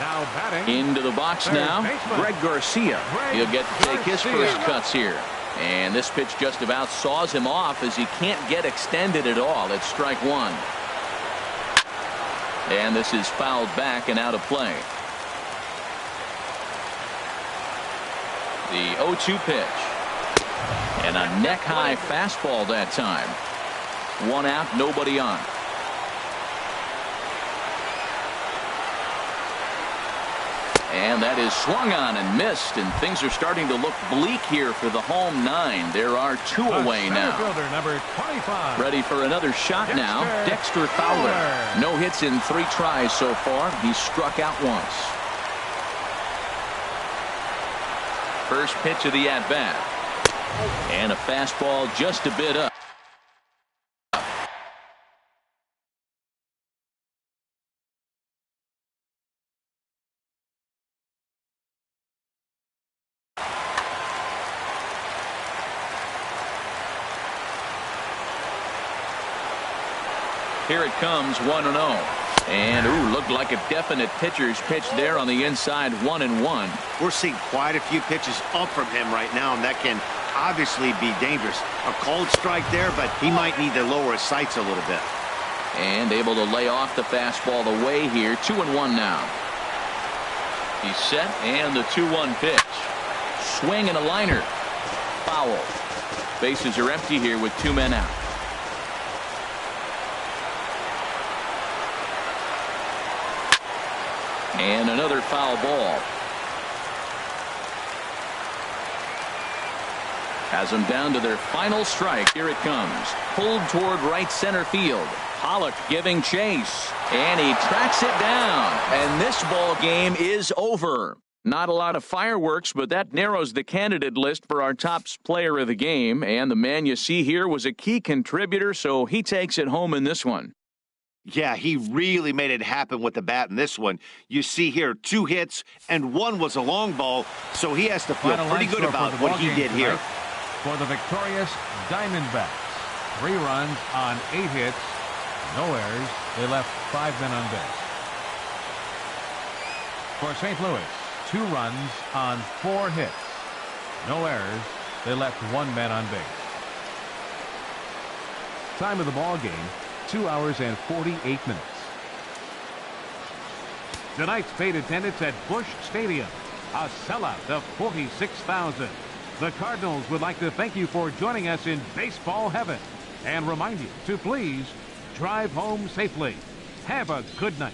Now batting. Into the box now, Greg Garcia. He'll get to take his first cuts here. And this pitch just about saws him off as he can't get extended at all. It's strike 1. And this is fouled back and out of play. The 0-2 pitch. And a neck-high fastball that time. 1 out, nobody on. And that is swung on and missed, and things are starting to look bleak here for the home 9. There are 2 away now. Number 25. Ready for another shot now. Dexter Fowler. No hits in 3 tries so far. He's struck out once. First pitch of the at-bat. And a fastball just a bit up. Here it comes, 1-0. And, ooh, looked like a definite pitcher's pitch there on the inside, 1-1. We're seeing quite a few pitches up from him right now, and that can obviously be dangerous. A cold strike there, but he might need to lower his sights a little bit. And able to lay off the fastball away here, 2-1 now. He's set, and the 2-1 pitch. Swing and a liner. Foul. Bases are empty here with 2 men out. And another foul ball. Has them down to their final strike. Here it comes. Pulled toward right center field. Pollock giving chase. And he tracks it down. And this ball game is over. Not a lot of fireworks, but that narrows the candidate list for our top player of the game. And the man you see here was a key contributor, so he takes it home in this one. Yeah, he really made it happen with the bat in this one. You see here 2 hits, and 1 was a long ball, so he has to feel pretty good about what he did here. For the victorious Diamondbacks, 3 runs on 8 hits, no errors. They left 5 men on base. For St. Louis, 2 runs on 4 hits, no errors. They left 1 man on base. Time of the ball game, 2 hours and 48 minutes. Tonight's paid attendance at Busch Stadium, a sellout of 46,000. The Cardinals would like to thank you for joining us in baseball heaven and remind you to please drive home safely. Have a good night.